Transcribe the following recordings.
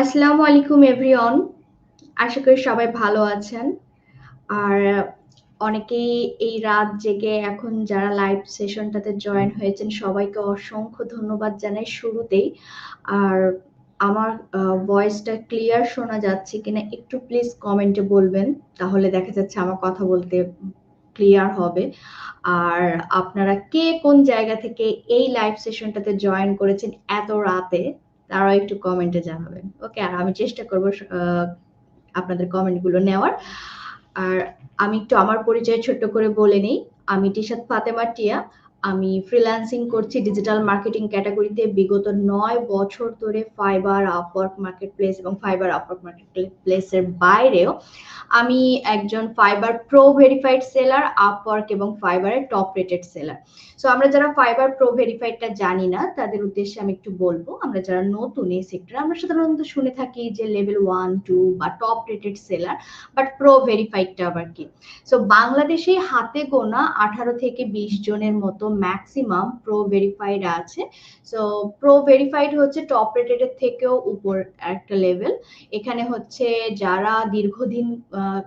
আসসালামু আলাইকুম এভরিওয়ান। আশা করি সবাই ভালো আছেন। আর অনেকেই এই রাত জেগে এখন যারা লাইভ সেশনটাতে জয়েন হয়েছেন সবাইকে অসংখ্য ধন্যবাদ জানাই শুরুতেই। আর আমার ভয়েসটা ক্লিয়ার শোনা যাচ্ছে কিনা একটু প্লিজ কমেন্টে বলবেন। তাহলে দেখা যাচ্ছে আমার কথা বলতে ক্লিয়ার হবে। আর আপনারা কে কোন জায়গা থেকে এই লাইভ সেশনটাতে জয়েন করেছেন এত রাতে তারাও একটু কমেন্টে জানাবেন। ওকে, আর আমি চেষ্টা করব আপনাদের কমেন্ট গুলো নেওয়ার। আর আমি একটু আমার পরিচয় ছোট্ট করে বলে নিই। আমি টিশাত ফাতেমা টিয়া। আমি ফ্রিল্যান্সিং করছি ডিজিটাল মার্কেটিং ক্যাটাগরিতে বিগত ৯ বছর ধরে ফাইবার, আপওয়ার্ক মার্কেটপ্লেস এবং ফাইবার আপওয়ার্ক মার্কেটপ্লেসের বাইরেও আমি একজন fibre pro verified seller, Upwork এবং ফাইবারের টপ রেটেড সেলার। সো আমরা যারা ফাইবার প্রো ভেরিফাইডটা জানি না তাদের উদ্দেশ্যে আমি একটু বলবো, আমরা যারা নতুন এই সেক্টরে আমরা সাধারণত শুনে থাকি যে লেভেল 1 2 বা top rated seller, but pro ভেরিফাইডটা আবার কি। সো বাংলাদেশে হাতে গোনা 18 থেকে 20 জনের মতো ম্যাক্সিমাম প্রো ভেরিফাইড আছে। সো প্রো ভেরিফাইড হচ্ছে টপ রেটেড এর থেকেও উপর একটা লেভেল। এখানে হচ্ছে যারা দীর্ঘদিন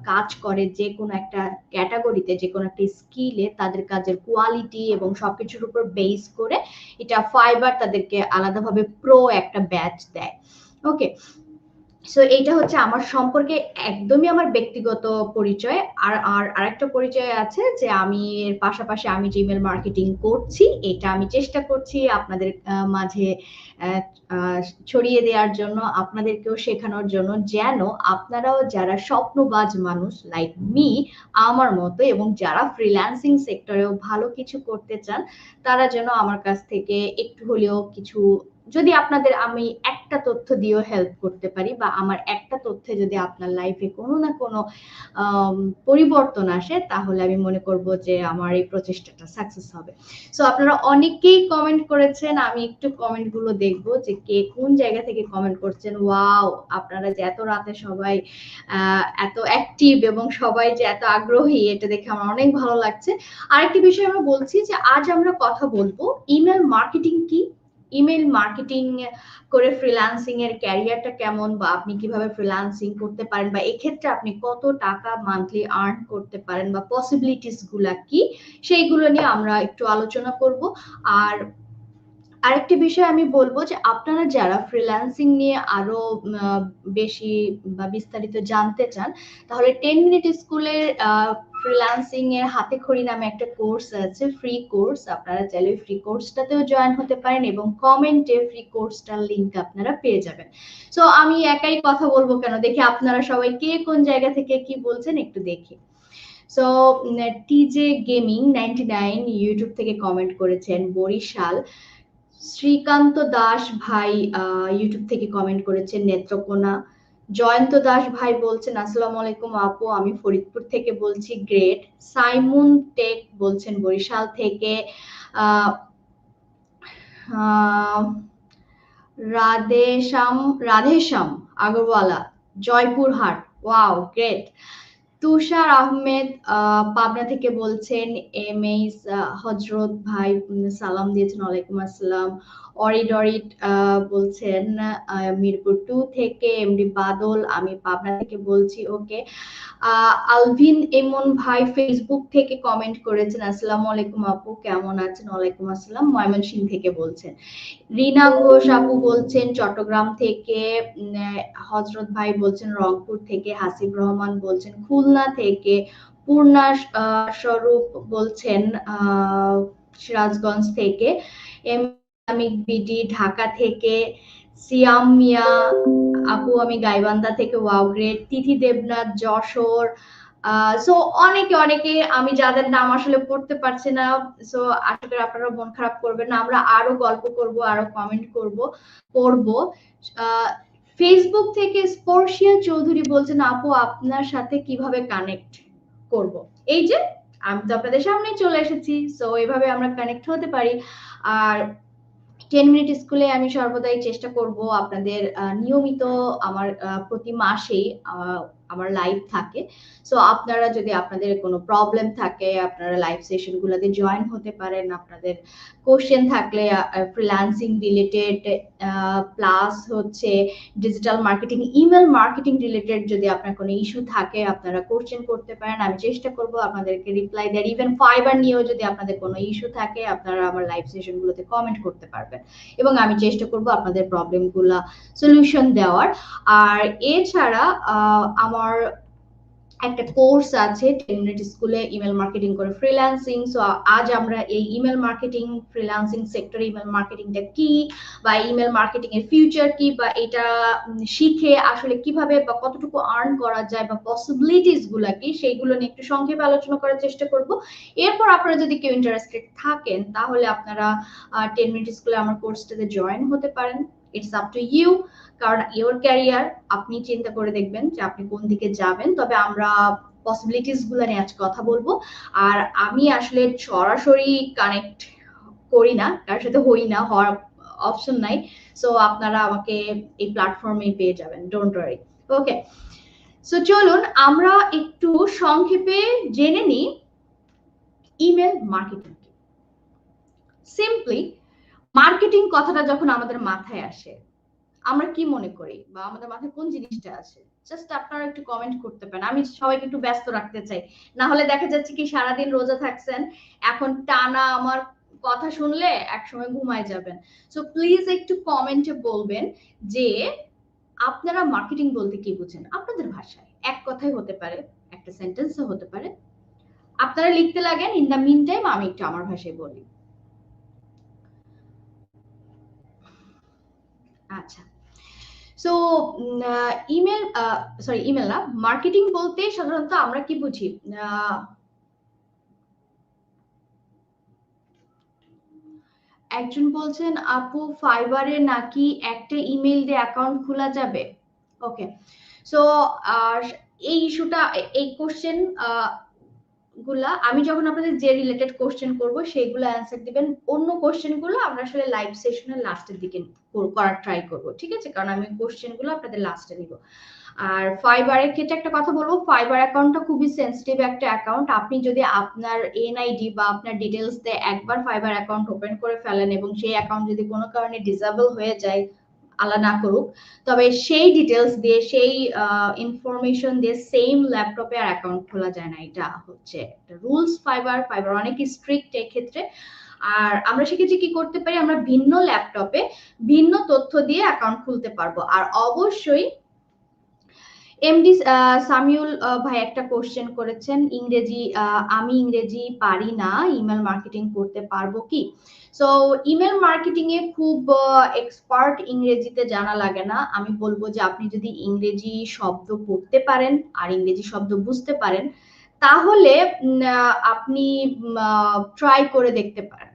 কাজ করে যে কোনো একটা ক্যাটাগরিতে, যে কোনো একটা স্কিলে, তাদের কাজের কোয়ালিটি এবং সবকিছুর উপর বেস করে এটা ফাইবার তাদেরকে আলাদাভাবে প্রো একটা ব্যাচ দেয়। ওকে, সো এইটা হচ্ছে আমার সম্পর্কে একদমই আমার ব্যক্তিগত পরিচয়। আর আর আরেকটা পরিচয় আছে যে আমি এর পাশাপাশি আমি যে ইমেল মার্কেটিং করছি এটা আমি চেষ্টা করছি আপনাদের মাঝে আহ, আহ, ছড়িয়ে দেওয়ার জন্য, আপনাদেরকেও শেখানোর জন্য, যেন আপনারাও যারা স্বপ্নবাজ মানুষ লাইক মি, আমার মতো, এবং যারা ফ্রিল্যান্সিং সেক্টরেও ভালো কিছু করতে চান, তারা যেন আমার কাছ থেকে একটু হলেও কিছু, যদি আপনাদের আমি একটা তথ্য দিয়েও হেল্প করতে পারি বা আমার একটা তথ্যে যদি আপনার লাইফে কোনো না কোনো আম, পরিবর্তন আসে, তাহলে আমি মনে করব যে আমার এই প্রচেষ্টাটা সাকসেস হবে। সো আপনারা অনেকেই কমেন্ট করেছেন, আমি একটু কমেন্ট গুলো দেখবো যে কে কোন জায়গা থেকে কমেন্ট করছেন। ওয়াও, আপনারা যে এত রাতে সবাই এত অ্যাক্টিভ এবং সবাই যে এত আগ্রহী, এটা দেখে আমার অনেক ভালো লাগছে। আরেকটি বিষয় আমরা বলছি যে আজ আমরা কথা বলবো ইমেল মার্কেটিং কি, ইমেল মার্কেটিং করে ফ্রিল্যান্সিং এর ক্যারিয়ারটা কেমন, বা আপনি কিভাবে ফ্রিল্যান্সিং করতে পারেন, বা এক্ষেত্রে আপনি কত টাকা মান্থলি আর্ন করতে পারেন, বা পসিবিলিটিস গুলা কি, সেইগুলো নিয়ে আমরা একটু আলোচনা করব। আর আরেকটি বিষয় আমি বলবো যে আপনারা যারা ফ্রিল্যান্সিং নিয়ে আরো বেশি বা বিস্তারিত জানতে চান, তাহলে 10 মিনিট স্কুলের ফ্রিল্যান্সিং এর হাতে খড়ি নামে একটা কোর্স আছে, ফ্রি কোর্স। আপনারা চাইলে ফ্রি কোর্সটাতেও জয়েন হতে পারেন এবং কমেন্টে ফ্রি কোর্সটার লিংক আপনারা পেয়ে যাবেন। সো আমি একাই কথা বলবো কেন, দেখি আপনারা সবাই কে কোন জায়গা থেকে কি বলছেন একটু দেখি। সো টিজে গেমিং 99 ইউটিউব থেকে কমেন্ট করেছেন, বরিশাল। শ্রীকান্ত দাস ভাই ইউটিউব থেকে কমেন্ট করেছেন, নেত্রকোনা। জয়ন্ত দাস ভাই বলছেন আসসালামু আলাইকুম আপু, আমি ফরিদপুর থেকে বলছি, গ্রেট। সাইমুন টেক বলছেন বরিশাল থেকে। আহ আহ, রাধেশ্যাম রাধেশ্যাম আগরওয়ালা, জয়পুরহাট। Wow, great. তুষার আহমেদ পাবনা থেকে বলছেন, এম এইচ হজরত ভাই সালাম দিয়েছেন, ওয়ালাইকুম আসসালাম। অরিড অরিড বলছেন মিরপুর 2 থেকে। এমডি বাদল, আমি পাবনা থেকে বলছি, ওকে। আলভিন এমন ভাই ফেসবুক থেকে কমেন্ট করেছেন, আসসালামু আলাইকুম আপু, কেমন আছেন? ওয়ালাইকুম আসসালাম, ময়মনসিংহ থেকে বলছেন। রিনা ঘোষ আপু বলছেন চট্টগ্রাম থেকে। হজরত ভাই বলছেন রংপুর থেকে। হাসিব রহমান বলছেন খুলনা থেকে। পূর্ণা স্বরূপ বলছেন সিরাজগঞ্জ থেকে। এম ইসলামিক বিডি ঢাকা থেকে। সিয়াম মিয়া আপু, আমি গাইবান্ধা থেকে। Wow, great. Tithi Debnath Jessore. So অনেকে অনেকে, আমি যাদের নাম আসলে পড়তে পারছি না, সো আশা করি আপনারা মন খারাপ করবেন না, আমরা আরো গল্প করব, আরো কমেন্ট করব, পড়বো। ফেসবুক থেকে স্পর্শিয়া চৌধুরী বলছেন, আপু আপনার সাথে কিভাবে কানেক্ট করব। এই যে আমি তো আপনাদের সামনে চলে এসেছি, সো এইভাবে আমরা কানেক্ট হতে পারি। আর 10 মিনিট স্কুলে আমি সর্বদাই চেষ্টা করব আপনাদের নিয়মিত আমার প্রতি মাসেই আমার লাইভ থাকে। সো আপনারা যদি আপনাদের কোনো প্রবলেম থাকে আপনারা লাইভ সেশনগুলোতে জয়েন হতে পারেন। আপনাদের কোশ্চেন থাকলে ফ্রিল্যান্সিং রিলেটেড প্লাস হচ্ছে digital marketing, email marketing related যদি আপনার কোনো ইস্যু থাকে আপনারা কোশ্চেন করতে পারেন। আমি চেষ্টা করব আপনাদেরকে রিপ্লাই দেওয়ার। ইভেন ফাইবার নিয়েও যদি আপনাদের কোনো ইস্যু থাকে আপনারা আমার লাইভ সেশনগুলোতে কমেন্ট করতে পারবেন এবং আমি চেষ্টা করব আপনাদের প্রবলেমগুলো সলিউশন দেওয়ার। আর এছাড়া আমার একটা কোর্স আছে 10 মিনিট স্কুলে ইমেল মার্কেটিং করে ফ্রিল্যান্সিং। সো আজ আমরা এই ইমেল মার্কেটিং ফ্রিল্যান্সিং সেক্টরে ইমেল মার্কেটিংটা কি বা ইমেল মার্কেটিং এর ফিউচার কি বা এটা শিখে আসলে কিভাবে বা কতটুকু আর্ন করা যায় বা পসিবিলিটিস গুলা কি সেইগুলো নিয়ে একটু সংক্ষেপে আলোচনা করার চেষ্টা করব। এরপর আপনারা যদি কেউ ইন্টারেস্টেড থাকেন তাহলে আপনারা 10 মিনিট স্কুলে আমার কোর্সটাতে জয়েন হতে পারেন। ইটস আপ টু ইউ, কারণ ইওর ক্যারিয়ার আপনি চিন্তা করে দেখবেন যে আপনি কোন দিকে যাবেন। তবে আমরা পসিবিলিটিস গুলো নিয়ে আজ কথা বলবো। আর আমি আসলে সরাসরি কানেক্ট করি না, কার সাথে হই না, হওয়ার অপশন নাই। সো আপনারা আমাকে এই প্ল্যাটফর্মে পেয়ে যাবেন, ডোন্ট ওয়ারি। ওকে, সো চলুন আমরা একটু সংক্ষেপে জেনে নিই ইমেল মার্কেটিং কি। সিম্পলি মার্কেটিং কথাটা যখন আমাদের মাথায় আসে আমরা কি মনে করি বা আমাদের মাথায় কোন জিনিসটা আছে, জাস্ট আপনারা একটু কমেন্ট করতে পারেন। আমি সবাইকে একটু ব্যস্ত রাখতে চাই, না হলে দেখা যাচ্ছে কি সারাদিন রোজা থাকছেন, এখন টানা আমার কথা শুনলে একসময় ঘুমায় যাবেন। সো প্লিজ একটু কমেন্টে বলবেন যে আপনারা মার্কেটিং বলতে কি বুঝেন আপনাদের ভাষায়। এক কথাই হতে পারে, একটা সেন্টেন্সও হতে পারে। আপনারা লিখতে লাগেন, ইন দ্য মিন টাইম আমি একটু আমার ভাষায় বলি। আচ্ছা, সো ইমেল, সরি ইমেল না, মার্কেটিং বলতে সাধারণত আমরা কি বুঝি? একজন বলছেন আপু ফাইবারে নাকি একটা ইমেল দিয়ে অ্যাকাউন্ট খোলা যাবে। ওকে, সো এই ইস্যুটা, এই কোশ্চেন গুলা আমি যখন আপনাদের যে রিলেটেড কোশ্চেন করব সেইগুলো অ্যান্সার দিবেন। অন্য কোশ্চেন গুলো আমরা আসলে লাইভ সেশনের লাস্টের দিকে করার ট্রাই করব, ঠিক আছে? কারণ আমি কোশ্চেন গুলো আপনাদের লাস্টে দিব। আর ফাইবারের ক্ষেত্রে একটা কথা বলবো, ফাইবার অ্যাকাউন্টটা খুবই সেন্সিটিভ একটা অ্যাকাউন্ট। আপনি যদি আপনার এনআইডি বা আপনার ডিটেলস দিয়ে একবার ফাইবার অ্যাকাউন্ট ওপেন করে ফেলেন এবং সেই অ্যাকাউন্ট যদি কোনো কারণে ডিসেবল হয়ে যায়, আল্লাহ না করুক, তবে সেই ডিটেলস দিয়ে সেই ইনফরমেশন দিয়ে সেম ল্যাপটপে আর অ্যাকাউন্ট খোলা যায় না। এটা হচ্ছে রুলস, ফাইবার অনেক স্ট্রিক্ট এই ক্ষেত্রে। আর আমরা সেক্ষেত্রে কি করতে পারি, আমরা ভিন্ন ল্যাপটপে ভিন্ন তথ্য দিয়ে অ্যাকাউন্ট খুলতে পারবো। আর অবশ্যই এমডি সামিউল ভাই একটা কোশ্চেন করেছেন ইংরেজি, আমি ইংরেজি পারি না, ইমেল মার্কেটিং করতে পারবো কি? সো ইমেল মার্কেটিং এ খুব এক্সপার্ট ইংরেজিতে জানা লাগে না। আমি বলবো যে আপনি যদি ইংরেজি শব্দ পড়তে পারেন আর ইংরেজি শব্দ বুঝতে পারেন তাহলে আপনি ট্রাই করে দেখতে পারেন,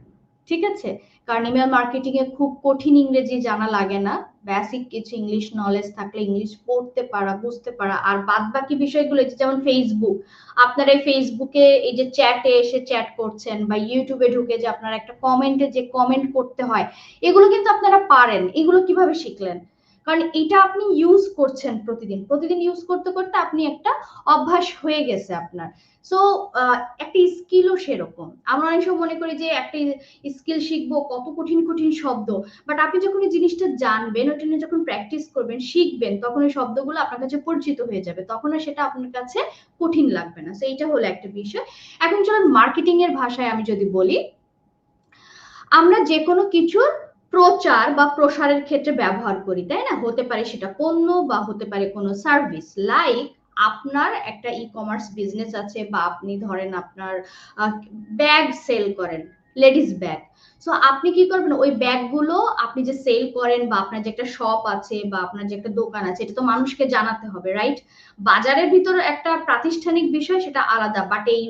ঠিক আছে? কারণ ইমেল মার্কেটিং এ খুব কঠিন ইংরেজি জানা লাগে না, বেসিক কিছু ইংলিশ নলেজ থাকলে ইংলিশ পড়তে পারা, বুঝতে পারা। আর বাদ বাকি বিষয়গুলো যেমন ফেসবুক, আপনারা এই ফেসবুকে এই যে চ্যাটে এসে চ্যাট করছেন বা ইউটিউবে ঢুকে যে আপনারা একটা কমেন্টে যে কমেন্ট করতে হয়, এগুলো কিন্তু আপনারা পারেন। এগুলো কিভাবে শিখলেন? কারণ এটা আপনি ইউজ করছেন প্রতিদিন প্রতিদিন, ইউজ করতে করতে আপনি একটা অভ্যাস হয়ে গেছে আপনার। সো একটা স্কিলও সেরকম। আমরা অনেক সময় মনে করি যে একটা স্কিল শিখবো, কত কঠিন কঠিন শব্দ, বাট আপনি যখন এই জিনিসটা জানবেন, ওটা নিয়ে যখন প্র্যাকটিস করবেন, শিখবেন, তখন এই শব্দগুলো আপনার কাছে পরিচিত হয়ে যাবে, তখন আর সেটা আপনার কাছে কঠিন লাগবে না। সো এইটা হলো একটা বিষয়। এখন চলুন মার্কেটিং এর ভাষায় আমি যদি বলি, আমরা যে কোনো কিছুর প্রচার বা প্রসারের ক্ষেত্রে ব্যবহার করি, তাই না? হতে পারে সেটা পণ্য বা হতে পারে কোনো সার্ভিস। লাইক আপনার একটা ই কমার্স বিজনেস আছে বা আপনি ধরেন আপনার ব্যাগ সেল করেন, লেডিস ব্যাগ। সো আপনি কি করবেন, ওই ব্যাগগুলো আপনি যে সেল করেন বা আপনার যে একটা শপ আছে বা আপনার যে একটা দোকান আছে, এটা তো মানুষকে জানাতে হবে, রাইট? বাজারের ভিতর একটা প্রাতিষ্ঠানিক বিষয়, সেটা আলাদা। বাট এই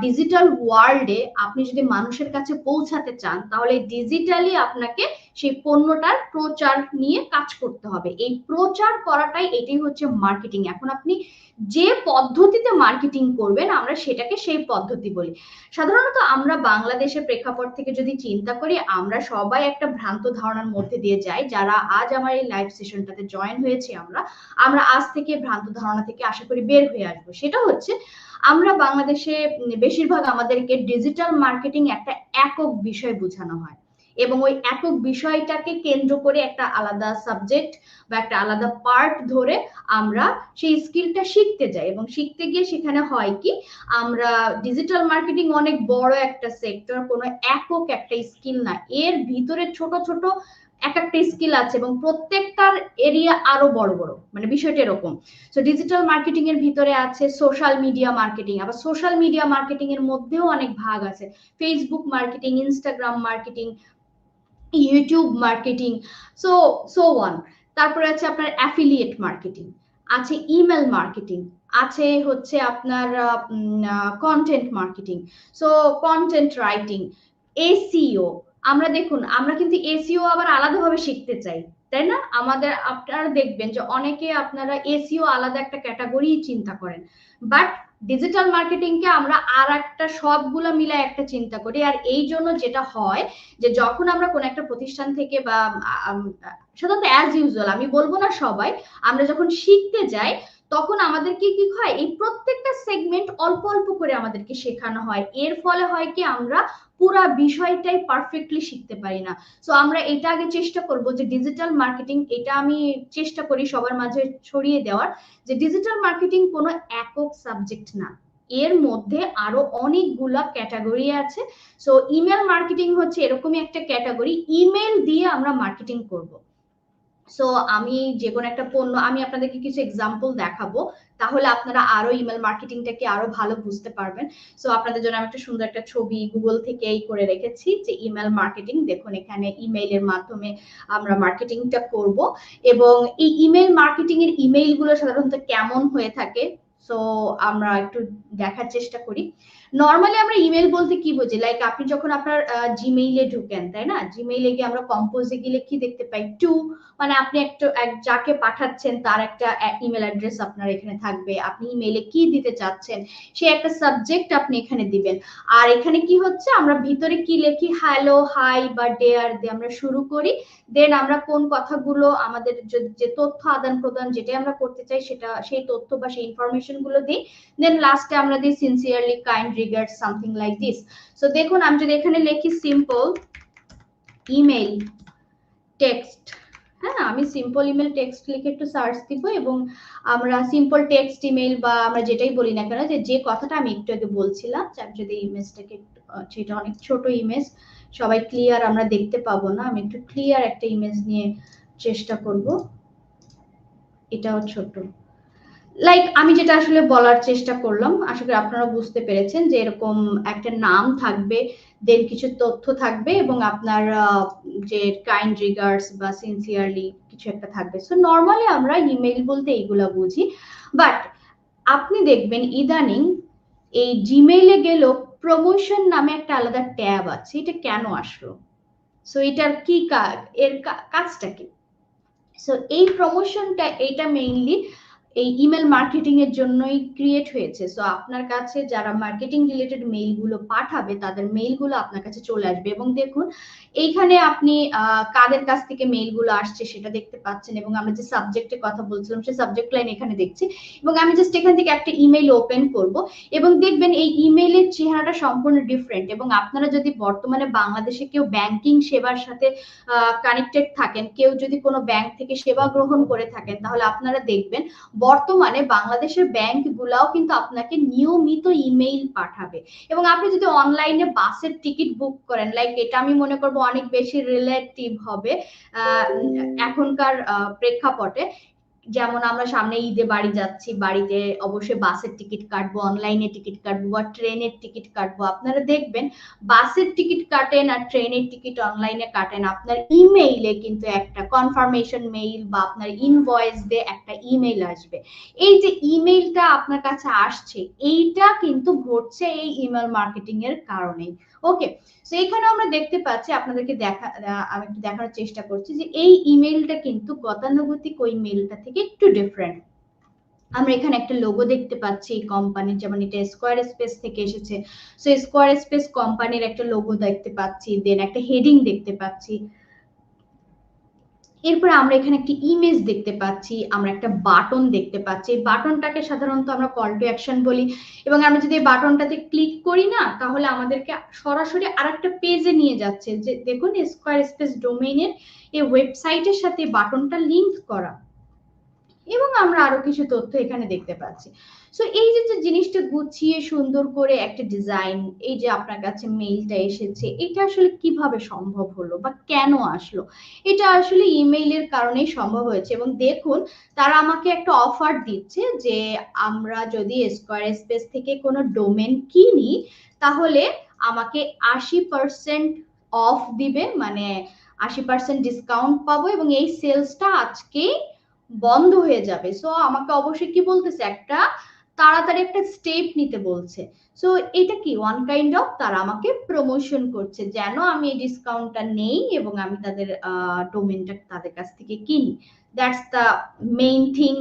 ডিজিটাল ওয়ার্ল্ডে আপনি যদি মানুষের কাছে পৌঁছাতে চান তাহলে ডিজিটালি আপনাকে সেই পণ্যটার প্রচার নিয়ে কাজ করতে হবে। এই প্রচার করাটাই এটাই হচ্ছে মার্কেটিং। এখন আপনি যে পদ্ধতিতে মার্কেটিং করবেন আমরা সেটাকে সেই পদ্ধতি বলি। সাধারণত আমরা বাংলাদেশের প্রেক্ষাপট থেকে যদি চিন্তা করি, আমরা সবাই একটা ভ্রান্ত ধারণার মধ্যে দিয়ে যাই। যারা আজ আমার এই লাইভ সেশনটাতে জয়েন হয়েছি আমরা আজ থেকে ভ্রান্ত ধারণা থেকে আশা করি বের হয়ে আসবো। সেটা হচ্ছে আমরা বাংলাদেশে বেশিরভাগ আমাদেরকে ডিজিটাল মার্কেটিং একটা একক বিষয় বোঝানো হয় এবং ওই একক বিষয়টাকে কেন্দ্র করে একটা আলাদা সাবজেক্ট বা একটা আলাদা পার্ট ধরে আমরা সেই স্কিলটা শিখতে যাই এবং শিখতে গিয়ে সেখানে হয় কি আমরা ডিজিটাল মার্কেটিং অনেক বড় একটা সেক্টর, কোনো একক একটা স্কিল না, এর ভিতরে ছোট ছোট এক একটা স্কিল আছে এবং প্রত্যেকটার এরিয়া আরো বড় বড়, মানে বিষয়টা এরকম। সো ডিজিটাল মার্কেটিং এর ভিতরে আছে সোশ্যাল মিডিয়া মার্কেটিং, আবার সোশ্যাল মিডিয়া মার্কেটিং এর মধ্যেও অনেক ভাগ আছে, Facebook marketing, Instagram marketing, YouTube marketing, so so one. তারপরে আছে আপনার অ্যাফিলিয়েট মার্কেটিং, আছে ইমেল মার্কেটিং, আছে হচ্ছে আপনার content marketing, so content writing, SEO. আমরা দেখুন আমরা কিন্তু এসইও আবার আলাদাভাবে শিখতে চাই, তাই না? আমাদের আপনারা দেখবেন যে অনেকে আপনারা এসইও আলাদা একটা ক্যাটাগরি চিন্তা করেন, বাট ডিজিটাল মার্কেটিং কে আমরা আর একটা সবগুলা মিলে একটা চিন্তা করি। আর এই জন্য যেটা হয় যে যখন আমরা কোন একটা প্রতিষ্ঠান থেকে বা সাধারণত অ্যাজ ইউজুয়াল আমি বলবো না সবাই, আমরা যখন শিখতে যাই তখন আমাদেরকে কি হয় এই প্রত্যেকটা সেগমেন্ট অল্প অল্প করে আমাদেরকে শেখানো হয়। এর ফলে হয় কি আমরা পুরা বিষয়টাই পারফেক্টলি শিখতে পারি না। সো আমরা এটা আগে চেষ্টা করব যে ডিজিটাল মার্কেটিং, এটা আমি চেষ্টা করি সবার মাঝে ছড়িয়ে দেওয়ার, যে ডিজিটাল মার্কেটিং কোনো একক সাবজেক্ট না, এর মধ্যে আরো অনেকগুলা ক্যাটাগরি আছে। সো ইমেল মার্কেটিং হচ্ছে এরকমই একটা ক্যাটাগরি, ইমেল দিয়ে আমরা মার্কেটিং করব। সো আমি যে কোনো একটা পণ্য, আমি আপনাদেরকে কিছু এক্সাম্পল দেখাবো, তাহলে আপনারা আরো ইমেল মার্কেটিংটাকে আরো ভালো বুঝতে পারবেন। সো আপনাদের জন্য আমি একটা সুন্দর একটা ছবি গুগল থেকেই করে রেখেছি যে ইমেল মার্কেটিং। দেখুন এখানে ইমেইলের মাধ্যমে আমরা মার্কেটিংটা করব এবং এই ইমেল মার্কেটিং এর ইমেইল গুলো সাধারণত কেমন হয়ে থাকে, সো আমরা একটু দেখার চেষ্টা করি। নর্মালি আমরা ইমেল বলতে কি বুঝি, লাইক আপনি যখন আপনার জিমেইলে ঢুকেন, তাই না? জিমেইলে গিয়ে আমরা কম্পোজে গেলে কি দেখতে পাই, টু, মানে আপনি একটা যাকে পাঠাচ্ছেন তার একটা ইমেল অ্যাড্রেস আপনার এখানে থাকবে, আপনি ইমেইলে কি দিতে চাচ্ছেন সে একটা সাবজেক্ট আপনি এখানে দিবেন। আর এখানে কি হচ্ছে আমরা ভিতরে কি লিখি, হ্যালো, হাই বা ডেয়ার দিয়ে আমরা শুরু করি, দেন আমরা কোন কথাগুলো আমাদের যে তথ্য আদান প্রদান যেটা আমরা করতে চাই সেটা, সেই তথ্য বা সেই ইনফরমেশন গুলো দিই, দেন লাস্টে আমরা দিই sincerely, kind regards, something like this. So দেখুন আমি যদি এখানে লিখি সিম্পল ইমেল টেক্সট, হ্যাঁ আমি সিম্পল ইমেল টেক্সট লিখে একটু সার্চ দিব এবং আমরা সিম্পল টেক্সট ইমেল বা আমরা যেটাই বলি না কেন, যে কথাটা আমি একটু আগে বলছিলাম, যদি ইমেজটাকে, সেটা অনেক ছোট ইমেজ, সবাই ক্লিয়ার আমরা দেখতে পাবো না, আমি একটু ক্লিয়ার একটা ইমেজ নিয়ে চেষ্টা করব। এটাও ছোট, লাইক আমি যেটা আসলে বলার চেষ্টা করলাম, আশা করি আপনারা বুঝতে পেরেছেন যে এরকম একটা নাম থাকবে, দেন কিছু তথ্য থাকবে এবং আপনার যে কাইন্ড রিগার্ডস বা সিনসিয়ারলি কিছু একটা থাকবে। সো নর্মালি আমরা ইমেল বলতে এইগুলা বুঝি, বাট আপনি দেখবেন ইদানিং এই জিমেইলে গেলেও প্রমোশন নামে একটা আলাদা ট্যাব আছে, এটা কেন আসলো? সো এটার কি কাজ, এর কাজটা কি? সো এই প্রমোশনটা, এটা মেইনলি এই ইমেল মার্কেটিং এর জন্যই ক্রিয়েট হয়েছে। সো আপনার কাছে যারা মার্কেটিং রিলেটেড মেইলগুলো পাঠাবে তাদের মেইলগুলো আপনার কাছে চলে আসবে এবং দেখুন এইখানে আপনি কাদের কাছ থেকে মেইলগুলো আসছে সেটা দেখতে পাচ্ছেন এবং আমরা যে সাবজেক্টের কথা বলছিলাম সেই সাবজেক্ট লাইন এখানে দেখছি এবং আমি জাস্ট এখান থেকে একটা ইমেইল ওপেন করব এবং দেখবেন এই ইমেইলের চেহারাটা সম্পূর্ণ ডিফারেন্ট। এবং আপনারা যদি বর্তমানে বাংলাদেশে কেউ ব্যাংকিং সেবার সাথে কানেক্টেড থাকেন, কেউ যদি কোনো ব্যাংক থেকে সেবা গ্রহণ করে থাকেন, তাহলে আপনারা দেখবেন বর্তমানে বাংলাদেশের ব্যাংক গুলাও কিন্তু আপনাকে নিয়মিত ইমেইল পাঠাবে। এবং আপনি যদি অনলাইনে বাসের টিকিট বুক করেন, লাইক এটা আমি মনে করবো অনেক বেশি রিলেটিভ হবে এখনকার প্রেক্ষাপটে। যেমন আমরা সামনে ঈদে বাড়ি যাচ্ছি, বাড়িতে অবশ্যই বাসের টিকিট কাটবো, অনলাইনে টিকিট কাটবো বা ট্রেনের টিকিট কাটবো, আপনারা দেখবেন বাসের টিকিট কাটেন আর ট্রেনের টিকিট অনলাইনে কাটেন, আপনার ইমেইলে কিন্তু একটা কনফার্মেশন মেইল বা আপনার ইনভয়েস দিয়ে একটা ইমেইল আসবে। এই যে ইমেইলটা আপনার কাছে আসছে, এইটা কিন্তু ঘটছে এই ইমেল মার্কেটিং এর কারণে। ওকে, সো এখানে আমরা দেখতে পাচ্ছি, আপনাদেরকে আমি একটু দেখানোর চেষ্টা করছি যে এই ইমেলটা কিন্তু গতানুগতিক ওই মেলটা থেকে একটু ডিফারেন্ট। আমরা এখানে একটা লোগো দেখতে পাচ্ছি কোম্পানির, যেমন এটা স্কোয়ার স্পেস থেকে এসেছে, সো স্কোয়ার স্পেস কোম্পানির একটা লোগো দেখতে পাচ্ছি, দেন একটা হেডিং দেখতে পাচ্ছি। এরপরে আমরা এখানে একটি ইমেজ দেখতে পাচ্ছি, আমরা একটা বাটন দেখতে পাচ্ছি। বাটনটাকে সাধারণত আমরা কল টু অ্যাকশন বলি, এবং আমরা যদি এই বাটনটাতে ক্লিক করি না, তাহলে আমাদেরকে সরাসরি আরেকটা পেজে নিয়ে যাচ্ছে, যে দেখুন স্কোয়ার স্পেস ডোমেইনের এই ওয়েবসাইটের সাথে বাটনটা লিংক করা, এবং আমরা আরো কিছু তথ্য এখানে দেখতে পাচ্ছি। সো এই যে জিনিসটা গুছিয়ে সুন্দর করে একটা ডিজাইন, এই যে আপনার কাছে মেইলটা এসেছে, এটা আসলে কিভাবে সম্ভব হলো বা কেন আসলো? এটা আসলে ইমেইলের কারণেই সম্ভব হয়েছে। এবং দেখুন, তারা আমাকে একটা অফার দিচ্ছে যে আমরা যদি স্কোয়ার স্পেস থেকে কোনো ডোমেন কিনি, তাহলে আমাকে 80% অফ দিবে, মানে 80% ডিসকাউন্ট পাবো, এবং এই সেলসটা আজকেই বন্ধ হয়ে যাবে। সো আমাকে অবশ্যই কি বলতেছে, একটা তাড়াতাড়ি একটা স্টেপ নিতে বলছে। সো এটা কি ওয়ান কাইন্ড অফ তারা আমাকে প্রমোশন করছে, যেন আমি এই ডিসকাউন্টটা নেই এবং আমি তাদের ডোমেনটা তাদের কাছ থেকে কিনি। That's the main thing.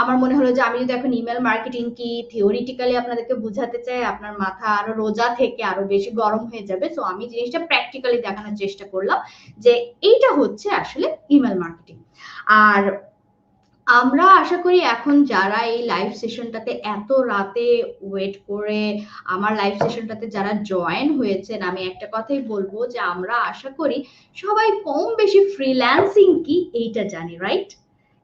আমার মনে হলো যে আমি যদি এখন ইমেল মার্কেটিং কি থিওরিটিক্যালি আপনাদেরকে বুঝাতে চাই, আপনার মাথা আরো রোজা থেকে আরো বেশি গরম হয়ে যাবে। সো আমি জিনিসটা প্র্যাকটিক্যালি দেখানোর চেষ্টা করলাম যে এইটা হচ্ছে আসলে ইমেল মার্কেটিং। আর আমরা আশা করি এখন যারা এই লাইভ সেশনটাতে এত রাতে ওয়েট করে আমার লাইভ সেশনটাতে যারা জয়েন হয়েছেন, আমি একটা কথাই বলবো যে আমরা আশা করি সবাই কম বেশি ফ্রিল্যান্সিং কি এইটা জানি, রাইট?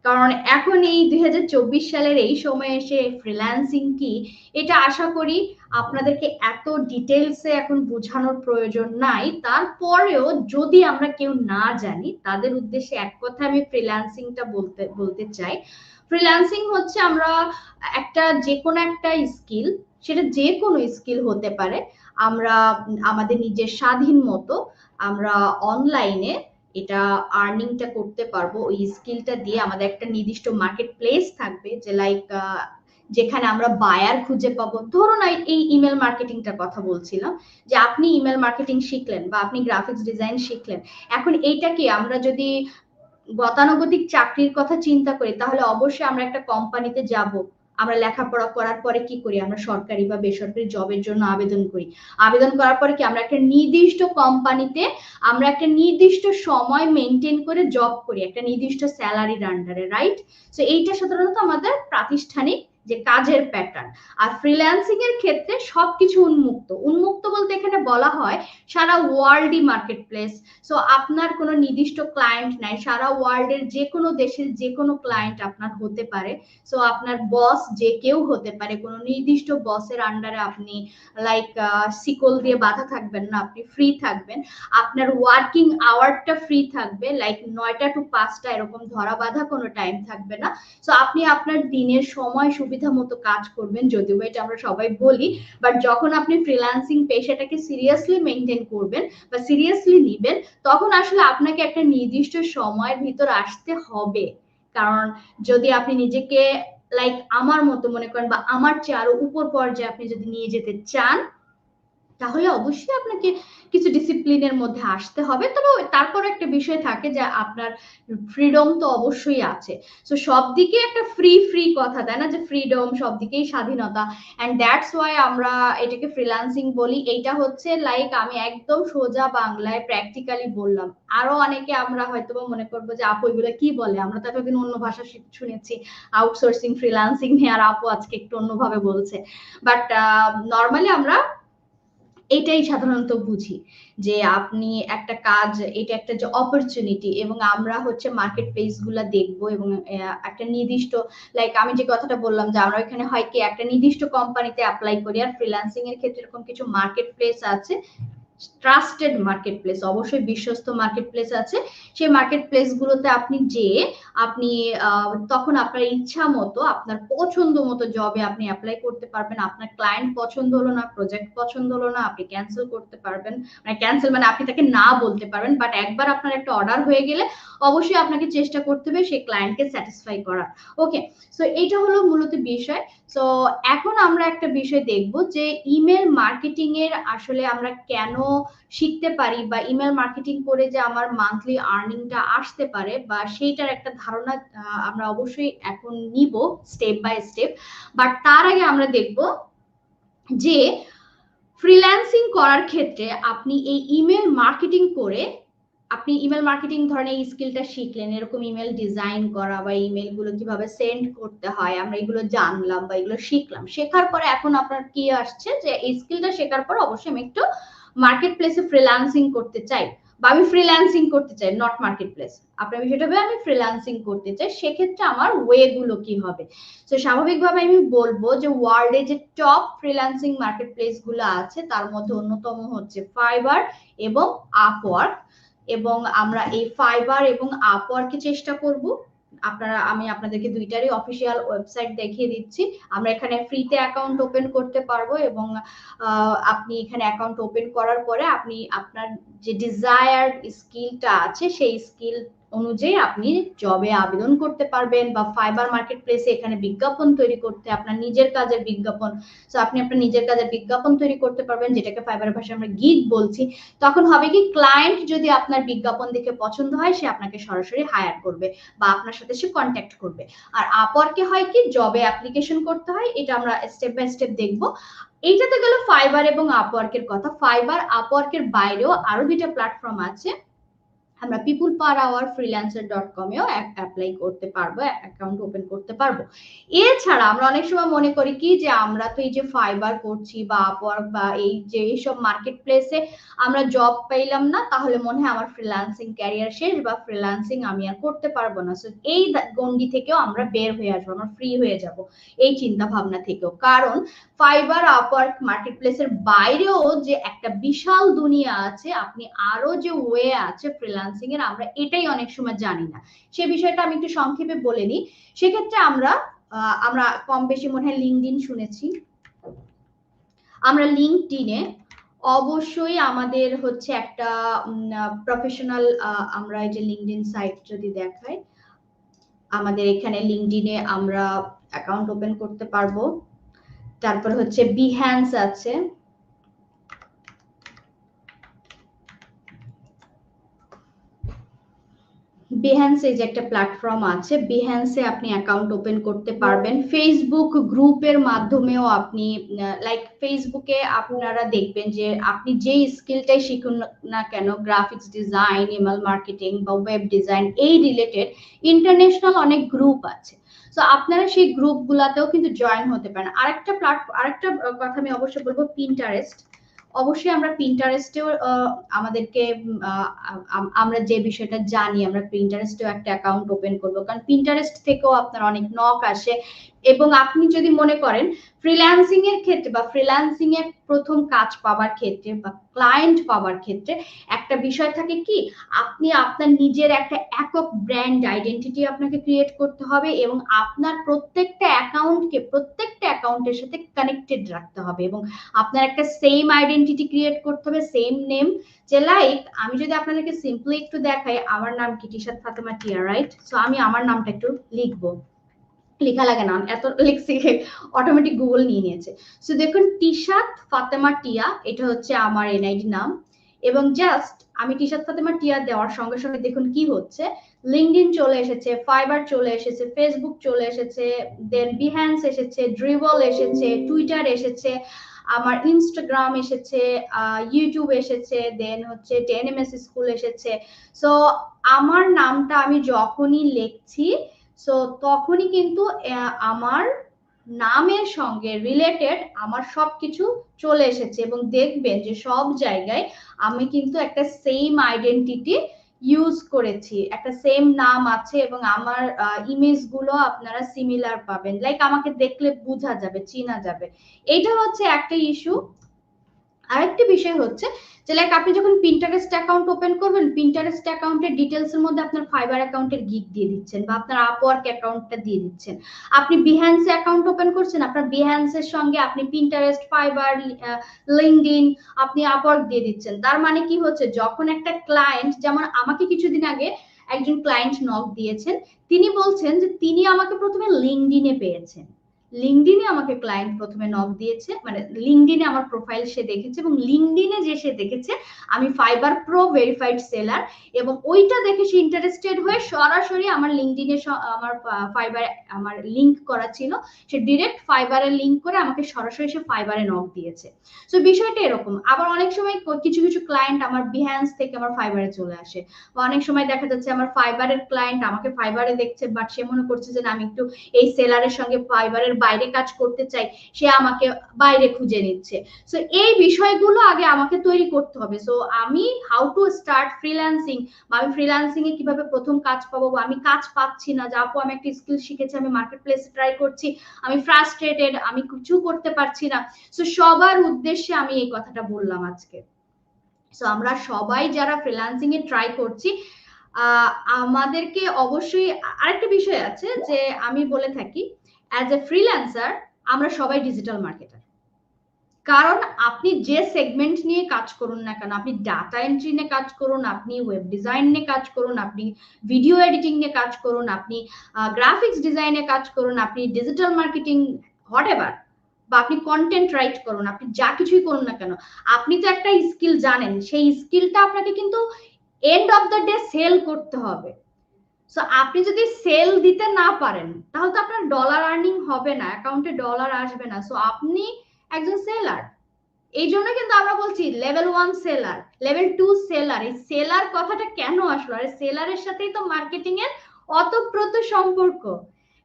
কারণ এখন এই 2024 সালের এই সময়ে এসে ফ্রিল্যান্সিং কি এটা আশা করি আপনাদেরকে এত ডিটেলসে এখন বোঝানোর প্রয়োজন নাই। তারপরেও যদি আমরা কেউ না জানি, তাদের উদ্দেশ্যে এক কথা আমি ফ্রিল্যান্সিংটা বলতে চাই। ফ্রিল্যান্সিং হচ্ছে আমরা একটা যে কোনো একটা স্কিল, সেটা যে কোনো স্কিল হতে পারে, আমরা আমাদের নিজের স্বাধীন মতো আমরা অনলাইনে এটা আর্নিংটা করতে পারবো। ওই স্কিলটা দিয়ে আমাদের একটা নির্দিষ্ট মার্কেট প্লেস থাকবে, যে লাইক যেখানে আমরা বায়ার খুঁজে পাবো। ধরুন এই ইমেল মার্কেটিংটার কথা বলছিলাম, যে আপনি ইমেল মার্কেটিং শিখলেন বা আপনি গ্রাফিক্স ডিজাইন শিখলেন। এখন এইটাকে আমরা যদি গতানুগতিক চাকরির কথা চিন্তা করি, তাহলে অবশ্যই আমরা একটা কোম্পানিতে যাব। আমরা লেখাপড়া করার পরে কি করি, আমরা সরকারি বা বেসরকারি জবের জন্য আবেদন করি। আবেদন করার পরে কি আমরা একটা নির্দিষ্ট কোম্পানিতে আমরা একটা নির্দিষ্ট সময় মেনটেন করে জব করি, একটা নির্দিষ্ট স্যালারির আন্ডারে, রাইট? সো এইটা সাধারণত আমাদের প্রাতিষ্ঠানিক যে কাজের প্যাটার্ন। আর ফ্রিল্যান্সিং এর ক্ষেত্রে সবকিছু উন্মুক্ত। উন্মুক্ত বলতে এখানে বলা হয় সারা ওয়ার্ল্ডই মার্কেট প্লেস। সো আপনার কোনো নির্দিষ্ট ক্লায়েন্ট নাই, সারা ওয়ার্ল্ডের যে কোনো দেশের যে কোনো ক্লায়েন্ট আপনার হতে পারে। সো আপনার বস যে কেউ হতে পারে, কোনো নির্দিষ্ট বসের আন্ডারে আপনি লাইক শিকল দিয়ে বাঁধা থাকবেন না, আপনি ফ্রি থাকবেন। আপনার ওয়ার্কিং আওয়ারটা ফ্রি থাকবে, লাইক 9টা to 5টা, এরকম ধরা বাঁধা কোনো টাইম থাকবে না। সো আপনি আপনার দিনের সময় সুবিধা মতো কাজ করবেন, যদিও এটা আমরা সবাই বলি, বাট যখন আপনি ফ্রিল্যান্সিং পেশাটাকে সিরিয়াসলি মেনটেন করবেন বা সিরিয়াসলি নিবেন, তখন আসলে আপনাকে একটা নির্দিষ্ট সময়ের ভিতর আসতে হবে। কারণ যদি আপনি নিজেকে লাইক আমার মতো মনে করেন বা আমার চেয়ে আরো উপর পর্যায়ে আপনি যদি নিয়ে যেতে চান, তাহলে অবশ্যই আপনাকে কিছু ডিসিপ্লিনের মধ্যে আসতে হবে। তবে তারপর একটা বিষয় থাকে যে আপনার ফ্রিডম তো অবশ্যই আছে। সো সব দিকে একটা ফ্রি ফ্রি কথা, তাই না, যে ফ্রিডম সব দিকেই স্বাধীনতা। অ্যান্ড দ্যাটস ওয়াই আমরা এটাকে ফ্রিল্যান্সিং বলি। এইটা হচ্ছে লাইক আমি একদম সোজা বাংলায় প্র্যাকটিক্যালি বললাম। আরো অনেকে আমরা হয়তো মনে করবো যে আপু এগুলো কি বলে, আমরা তো এতদিন অন্য ভাষা শুনেছি আউটসোর্সিং ফ্রিল্যান্সিং নিয়ে, আর আপু আজকে একটু অন্যভাবে বলছে। বাট নর্মালি আমরা এটাই সাধারণত বুঝি যে আপনি একটা কাজ, এটা একটা যে অপরচুনিটি, এবং আমরা হচ্ছে মার্কেট প্লেস গুলা দেখবো, এবং একটা নির্দিষ্ট লাইক আমি যে কথাটা বললাম যে আমরা এখানে হয় কি একটা নির্দিষ্ট কোম্পানিতে অ্যাপ্লাই করি, আর ফ্রিল্যান্সিং এর ক্ষেত্রে এরকম কিছু মার্কেট প্লেস আছে ট্রাস্টেড মার্কেট প্লেস, অবশ্যই বিশ্বস্ত মার্কেট প্লেস আছে, সেই মার্কেট প্লেস গুলোতে আপনি আপনি তখন আপনার ইচ্ছা মতো আপনার পছন্দ মতো জবে আপনি অ্যাপ্লাই করতে পারবেন। আপনার ক্লায়েন্ট পছন্দ হলো না, প্রজেক্ট পছন্দ হলো না, আপনি ক্যান্সেল করতে পারবেন। মানে ক্যান্সেল মানে আপনি তাকে না বলতে পারবেন, বাট একবার আপনার একটা অর্ডার হয়ে গেলে অবশ্যই আপনাকে চেষ্টা করতে হবে সেই ক্লায়েন্টকে স্যাটিসফাই করার। ওকে, সো এটা হলো মূলত বিষয়। সো এখন আমরা একটা বিষয় দেখব যে ইমেল মার্কেটিং এর আসলে আমরা কেন শিখতে পারি, বা ইমেল মার্কেটিং করে যে আমার মান্থলি আর্নিংটা আসতে পারে, বা সেইটার একটা ধারণা আমরা অবশ্যই এখন নিব স্টেপ বাই স্টেপ। বাট তার আগে আমরা দেখব যে ফ্রিল্যান্সিং করার ক্ষেত্রে আপনি এই ইমেল মার্কেটিং করে আপনি ইমেল মার্কেটিং ধরনের এই স্কিলটা শিখলেন, এরকম ইমেল ডিজাইন করা বা ইমেল গুলো কিভাবে সেন্ড করতে হয় আমরা এগুলো জানলাম বা এগুলো শিখলাম। শেখার পরে এখন আপনার কি আসছে যে এই স্কিলটা শেখার পর অবশ্যই আমি একটু মার্কেট প্লেসে ফ্রিল্যান্সিং করতে চাই, বা আমি ফ্রিল্যান্সিং করতে চাই, নট মার্কেট প্লেস। আপনার বিষয়টা হবে আমি ফ্রিল্যান্সিং করতে চাই, সেক্ষেত্রে আমার ওয়ে গুলো কি হবে। তো স্বাভাবিকভাবে আমি বলবো যে ওয়ার্ল্ডে যে টপ ফ্রিল্যান্সিং মার্কেট প্লেস গুলো আছে তার মধ্যে অন্যতম হচ্ছে ফাইবার এবং আপওয়ার্ক। এবং আমরা এই ফাইবার এবং আপওয়ার্কে চেষ্টা করব। আমি আপনাদেরকে দুইটারই অফিসিয়াল ওয়েবসাইট দেখিয়ে দিচ্ছি। আমরা এখানে ফ্রিতে অ্যাকাউন্ট ওপেন করতে পারবো, এবং আপনি এখানে অ্যাকাউন্ট ওপেন করার পরে আপনি আপনার যে ডিজায়ার্ড স্কিলটা আছে সেই স্কিল অনুযায়ী আপনি জবে আবেদন করতে পারবেন, বা ফাইবার মার্কেট প্লেসে এখানে বিজ্ঞাপন তৈরি করতে, আপনার নিজের কাজের বিজ্ঞাপন। সো আপনি আপনার নিজের কাজের বিজ্ঞাপন তৈরি করতে পারবেন, যেটাকে ফাইবারের ভাষায় আমরা গিগ বলছি। তখন হবে কি, ক্লায়েন্ট যদি আপনার বিজ্ঞাপন দেখে পছন্দ হয় সে আপনাকে সরাসরি হায়ার করবে বা আপনার সাথে সে কন্ট্যাক্ট করবে। আর আপওয়ার্কে হয় কি, জবে অ্যাপ্লিকেশন করতে হয়, এটা আমরা স্টেপ বাই স্টেপ দেখবো। এইটাতে গেল ফাইবার এবং আপওয়ার্কের কথা। ফাইবার আপওয়ার্কের বাইরেও আরো দুইটা প্ল্যাটফর্ম আছে, আমরা পিপুল পার আওয়ার freelancer.com এও অ্যাপ্লাই করতে পারবো, অ্যাকাউন্ট ওপেন করতে পারবো। এছাড়া আমরা অনেক সময় মনে করি কি যে আমরা তো এই যে ফাইবার করছি বা আপওয়ার্ক বা এই যে এইসব মার্কেট প্লেসে আমরা জব পাইলাম না, তাহলে মনে হয় আমার ফ্রিল্যান্সিং ক্যারিয়ার শেষ বা ফ্রিল্যান্সিং আমি আর করতে পারবো না। সো এই গণ্ডি থেকেও আমরা বের হয়ে আসবো, আমরা ফ্রি হয়ে যাব এই চিন্তা ভাবনা থেকেও। কারণ ফাইবার আপওয়ার্ক মার্কেট প্লেসের বাইরেও যে একটা বিশাল দুনিয়া আছে, আপনি আরো যে ওয়ে আছে ফ্রিল্যান্সিং এর, আমরা এটাই অনেক সময় জানি না। সে বিষয়টা আমি একটু সংক্ষেপে বলে নিই। সেক্ষেত্রে আমরা কম বেশি মনে হয় লিঙ্কডইন শুনেছি। আমরা লিঙ্কডইনে অবশ্যই আমাদের হচ্ছে একটা প্রফেশনাল, আমরা এই যে লিঙ্কডইন সাইট যদি দেখাই, আমাদের এখানে লিঙ্কডইনে আমরা অ্যাকাউন্ট ওপেন করতে পারবো। তারপর হচ্ছে বিহ্যান্স আছে, বিহ্যান্সে যে একটা প্ল্যাটফর্ম আছে, বিহ্যান্সে আপনি অ্যাকাউন্ট ওপেন করতে পারবেন। ফেসবুক গ্রুপের মাধ্যমেও আপনি, লাইক ফেসবুকে আপনারা দেখবেন যে আপনি যে স্কিলটাই শিখুন না কেন, গ্রাফিক্স ডিজাইন, ইমেল মার্কেটিং বা ওয়েব ডিজাইন, এই রিলেটেড ইন্টারন্যাশনাল অনেক গ্রুপ আছে। তো আপনারা সেই গ্রুপগুলোতেও কিন্তু জয়েন হতে পারেন। আরেকটা কথা আমি অবশ্যই বলবো, পিন্টারেস্ট। অবশ্যই আমরা পিন্টারেস্টেও আমাদেরকে আমরা যে বিষয়টা জানি, আমরা পিন্টারেস্টেও একটা অ্যাকাউন্ট ওপেন করব, কারণ পিন্টারেস্ট থেকেও আপনার অনেক নক আসে। এবং আপনি যদি মনে করেন ফ্রিল্যান্সিং এর ক্ষেত্রে বা ফ্রিল্যান্সিং এর প্রথম কাজ পাওয়ার ক্ষেত্রে বা ক্লায়েন্ট পাওয়ার ক্ষেত্রে একটা বিষয় থাকে কি, আপনি আপনার নিজের একটা একক ব্র্যান্ড আইডেন্টিটি আপনাকে ক্রিয়েট করতে হবে, এবং আপনার প্রত্যেকটা অ্যাকাউন্টের সাথে কানেক্টেড রাখতে হবে, এবং আপনার একটা সেম আইডেন্টিটি ক্রিয়েট করতে হবে, সেম নেম। যে লাইক আমি যদি আপনাদেরকে সিম্পলি একটু দেখাই, আমার নাম কি তিশাত ফাতেমা টিয়া, রাইট? সো আমি আমার নামটা একটু লিখবো, লেখা লাগে না, এত লিখছি অটোমেটিক গুগল নিয়ে নিয়েছে। সো দেখুন, তিশাত ফাতেমা টিয়া, এটা হচ্ছে আমার এনআইডি নাম। এবং জাস্ট আমি তিশাত ফাতেমা টিয়া দেওয়ার সঙ্গে সঙ্গে দেখুন কি হচ্ছে, লিঙ্কডইন চলে এসেছে, ফাইবার চলে এসেছে, ফেসবুক চলে এসেছে, দেন বিহ্যান্স এসেছে, ড্রিবল এসেছে, টুইটার এসেছে, আমার ইনস্টাগ্রাম এসেছে, ইউটিউব এসেছে, দেন হচ্ছে 10ms স্কুল এসেছে। সো আমার নামটা আমি যখনই লিখছি, সো তখনই কিন্তু আমার নামের সঙ্গে রিলেটেড আমার সবকিছু চলে এসেছে, এবং দেখবেন যে সব জায়গায় আমি কিন্তু একটা সেম আইডেন্টিটি ইউজ করেছি, একটা সেম নাম আছে, এবং আমার ইমেজ গুলো আপনারা সিমিলার পাবেন, লাইক আমাকে দেখলে বোঝা যাবে, চেনা যাবে। এটা হচ্ছে একটা ইস্যু। আরেকটি বিষয় হচ্ছে যে লাইক আপনি যখন পিন্টারেস্ট অ্যাকাউন্ট ওপেন করবেন, পিন্টারেস্ট অ্যাকাউন্টের ডিটেলস এর মধ্যে আপনার ফাইবার অ্যাকাউন্টের গিগ দিয়ে দিচ্ছেন বা আপনার আপওয়ার্ক অ্যাকাউন্টটা দিয়ে দিচ্ছেন। আপনি বিহ্যান্স অ্যাকাউন্ট ওপেন করছেন, আপনার বিহ্যান্সের সঙ্গে আপনি পিন্টারেস্ট, ফাইবার, লিঙ্কডইন, আপনি আপওয়ার্ক দিয়ে দিচ্ছেন। তার মানে কি হচ্ছে, যখন একটা ক্লায়েন্ট, যেমন আমাকে কিছুদিন আগে একজন ক্লায়েন্ট নক দিয়েছেন, তিনি বলছেন যে তিনি আমাকে প্রথমে লিঙ্কডইনে পেয়েছেন। লিঙ্কডইনে আমাকে ক্লায়েন্ট প্রথমে নক দিয়েছে, মানে লিঙ্কডইনে আমার প্রোফাইল সে দেখেছে এবং লিঙ্কডইনে যে সে দেখেছে আমি ফাইবার প্রো ভেরিফাইড সেলার, এবং ওইটা দেখে সে ইন্টারেস্টেড হয়ে সরাসরি আমার লিঙ্কডইনে আমার ফাইবার আমার লিংক করা ছিল, সে ডিরেক্ট ফাইবারে লিংক করে আমাকে সরাসরি সে ফাইবারে নক দিয়েছে। সো বিষয়টা এরকম। আবার অনেক সময় কিছু কিছু ক্লায়েন্ট আমার বিহ্যান্স থেকে আমার ফাইবারে চলে আসে, বা অনেক সময় দেখা যাচ্ছে আমার ফাইবারের ক্লায়েন্ট আমাকে ফাইবারে দেখছে, বাট সে মনে করছে যে আমি একটু এই সেলারের সঙ্গে ফাইবারের বাইরে কাজ করতে চাই, সে আমাকে বাইরে খুঁজে নিচ্ছে। সো এই বিষয়গুলো আগে আমাকে তৈরি করতে হবে। সো আমি হাউ টু স্টার্ট ফ্রিল্যান্সিং, বা আমি ফ্রিল্যান্সিং এ কিভাবে প্রথম কাজ পাবো, বা আমি কাজ পাচ্ছি না, যা আপু আমি একটা স্কিল শিখেছি, আমি মার্কেট প্লেসে ট্রাই করছি, আমি ফ্রাস্ট্রেটেড, আমি কিছু করতে পারছি না। সো সবার উদ্দেশ্যে আমি এই কথাটা বললাম আজকে। সো আমরা সবাই যারা ফ্রিল্যান্সিং এ ট্রাই করছি, আমাদেরকে অবশ্যই আরেকটা বিষয় আছে যে আমি বলে থাকি, অ্যাজ এ ফ্রিল্যান্সার আমরা সবাই ডিজিটাল মার্কেটার। কারণ আপনি যে সেগমেন্ট নিয়ে কাজ করুন না কেন, আপনি ডাটা এন্ট্রি নিয়ে কাজ করুন, আপনি ওয়েব ডিজাইন নিয়ে কাজ করুন, আপনি ভিডিও এডিটিং নিয়ে কাজ করুন, আপনি গ্রাফিক্স ডিজাইনে কাজ করুন, আপনি ডিজিটাল মার্কেটিং, হোয়াট এভার, বা আপনি কন্টেন্ট রাইট করুন, আপনি যা কিছুই করুন না কেন, আপনি তো একটা স্কিল জানেন, সেই স্কিলটা আপনাকে কিন্তু end of the day sell করতে হবে। সো আপনি যদি সেল দিতে না পারেন তাহলে তো আপনার ডলার আর্নিং হবে না, অ্যাকাউন্টে ডলার আসবে না। সো আপনি একজন সেলার। এই জন্য কিন্তু আমরা বলছি লেভেল 1 সেলার, লেভেল 2 সেলার। এই সেলার কথাটা কেন আসলো? আর সেলারের সাথেই তো মার্কেটিং এর অতপ্রত সম্পর্ক।